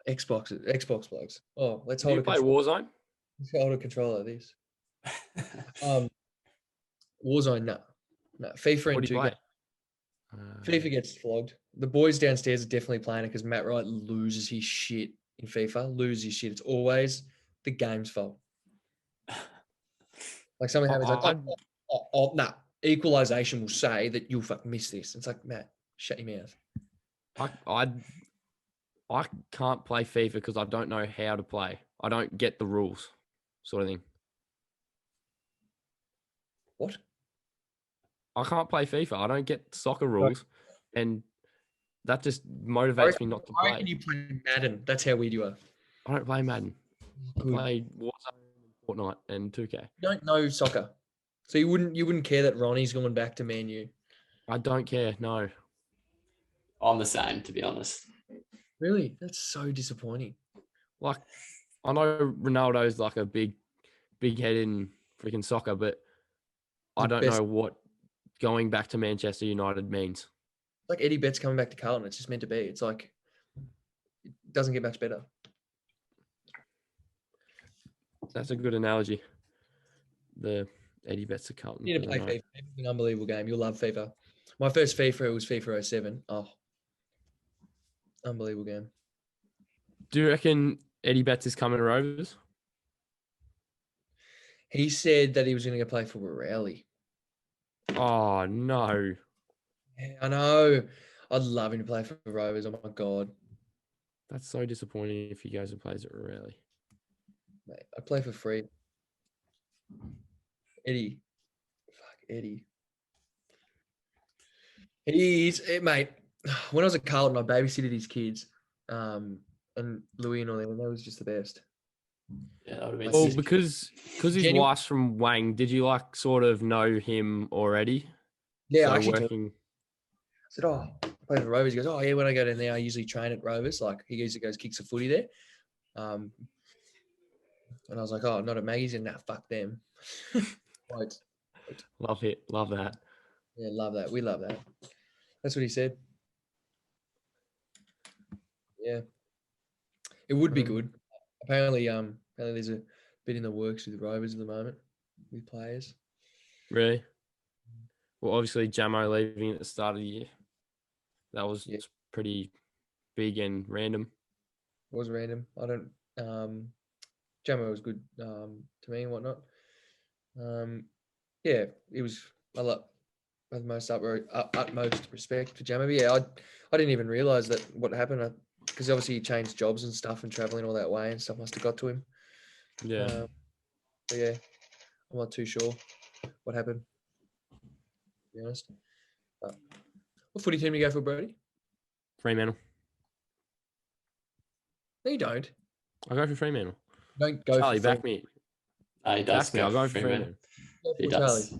Xbox blokes. Oh, let's Do hold you a play control. Warzone? Let's hold a control of this. Warzone, no. FIFA What and do you 2K. play? FIFA gets flogged. The boys downstairs are definitely playing it because Matt Wright loses his shit in FIFA. Loses his shit. It's always the game's fault. Like something happens, like, nah. Equalization will say that you'll fuck miss this. It's like, Matt, shut your mouth. I can't play FIFA because I don't know how to play. I don't get the rules, sort of thing. What? I can't play FIFA. I don't get soccer rules, and that just motivates me not to I play. reckon you play Madden. That's how weird you are. I don't play Madden. I Good. play Warzone, Fortnite, and 2K. You don't know soccer, so you wouldn't care that Ronnie's going back to Man U. I don't care. No. I'm the same, to be honest. Really? That's so disappointing. Like, I know Ronaldo's like a big head in freaking soccer, but I don't know what going back to Manchester United means. Like Eddie Betts coming back to Carlton. It's just meant to be. It's like, it doesn't get much better. That's a good analogy. The Eddie Betts to Carlton. You need to play FIFA. It's an unbelievable game. You'll love FIFA. My first FIFA was FIFA 07. Oh, unbelievable game. Do you reckon Eddie Betts is coming to Rovers? He said that he was going to go play for Rowley. Oh, no. Yeah, I know. I'd love him to play for Rovers. Oh, my God. That's so disappointing if he goes and plays at Rowley. Mate, I'd play for free. Eddie. Fuck, Eddie. Mate, when I was at Carlton, I babysitted his kids. And Louis and all them, that was just the best. Yeah, that would have been Well, sick. because his wife's from Wang, did you like sort of know him already? Yeah, so I actually working. I said, oh, I play for Rovers. He goes, oh, yeah, when I go down there, I usually train at Rovers. Like, he usually goes, kicks a footy there. And I was like, oh, not at Maggie's. And nah, fuck them. Right. Love it. Love that. Yeah, love that. We love that. That's what he said. Yeah. It would be good. Apparently there's a bit in the works with Rovers at the moment with players. Really? Well, obviously, Jamo leaving at the start of the year. That was pretty big and random. It was random. I don't. Jamo was good to me and whatnot. Yeah, it was. I love the most utmost respect for Jamo. But yeah, I didn't even realize that what happened because obviously he changed jobs and stuff and traveling all that way and stuff must have got to him. Yeah. But yeah, I'm not too sure what happened. To be honest. But what footy team do you go for, Brody? Fremantle. No, you don't. I go for Fremantle. Don't go Charlie, for back me. He does Back me. I'll go for Fremantle. He does.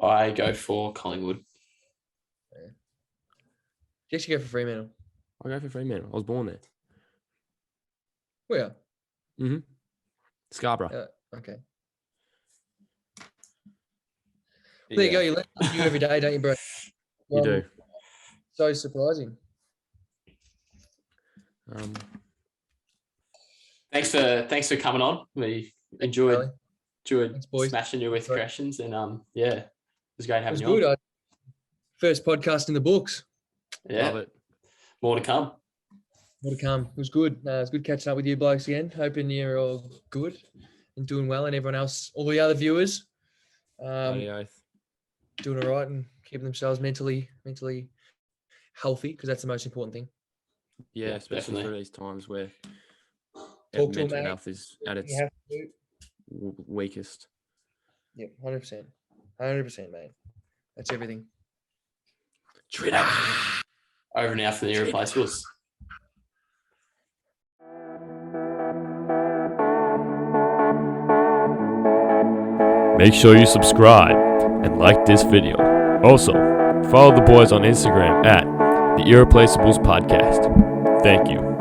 I go for Collingwood. Yeah. You actually go for Fremantle. I go for Fremantle. I was born there. Where? Scarborough. Okay. There you go. You learn something new every day, don't you, bro? You do. So surprising. Thanks for coming on. We enjoyed Thanks, boys. smashing you with questions, and yeah, it was great having It was you on. good. First podcast in the books. Yeah, Love it. more to come. More to come. It was good. It was good catching up with you blokes again. Hoping you're all good and doing well, and everyone else, all the other viewers, doing all right and keeping themselves mentally healthy, because that's the most important thing. Yeah, especially definitely. through these times where Talk to mental them, mate. health is at its You have to. weakest. Yep, 100%. 100%, mate. That's everything. TRITTA. Over now for the Irreplaceables. Make sure you subscribe and like this video. Also, follow the boys on Instagram at the Irreplaceables Podcast. Thank you.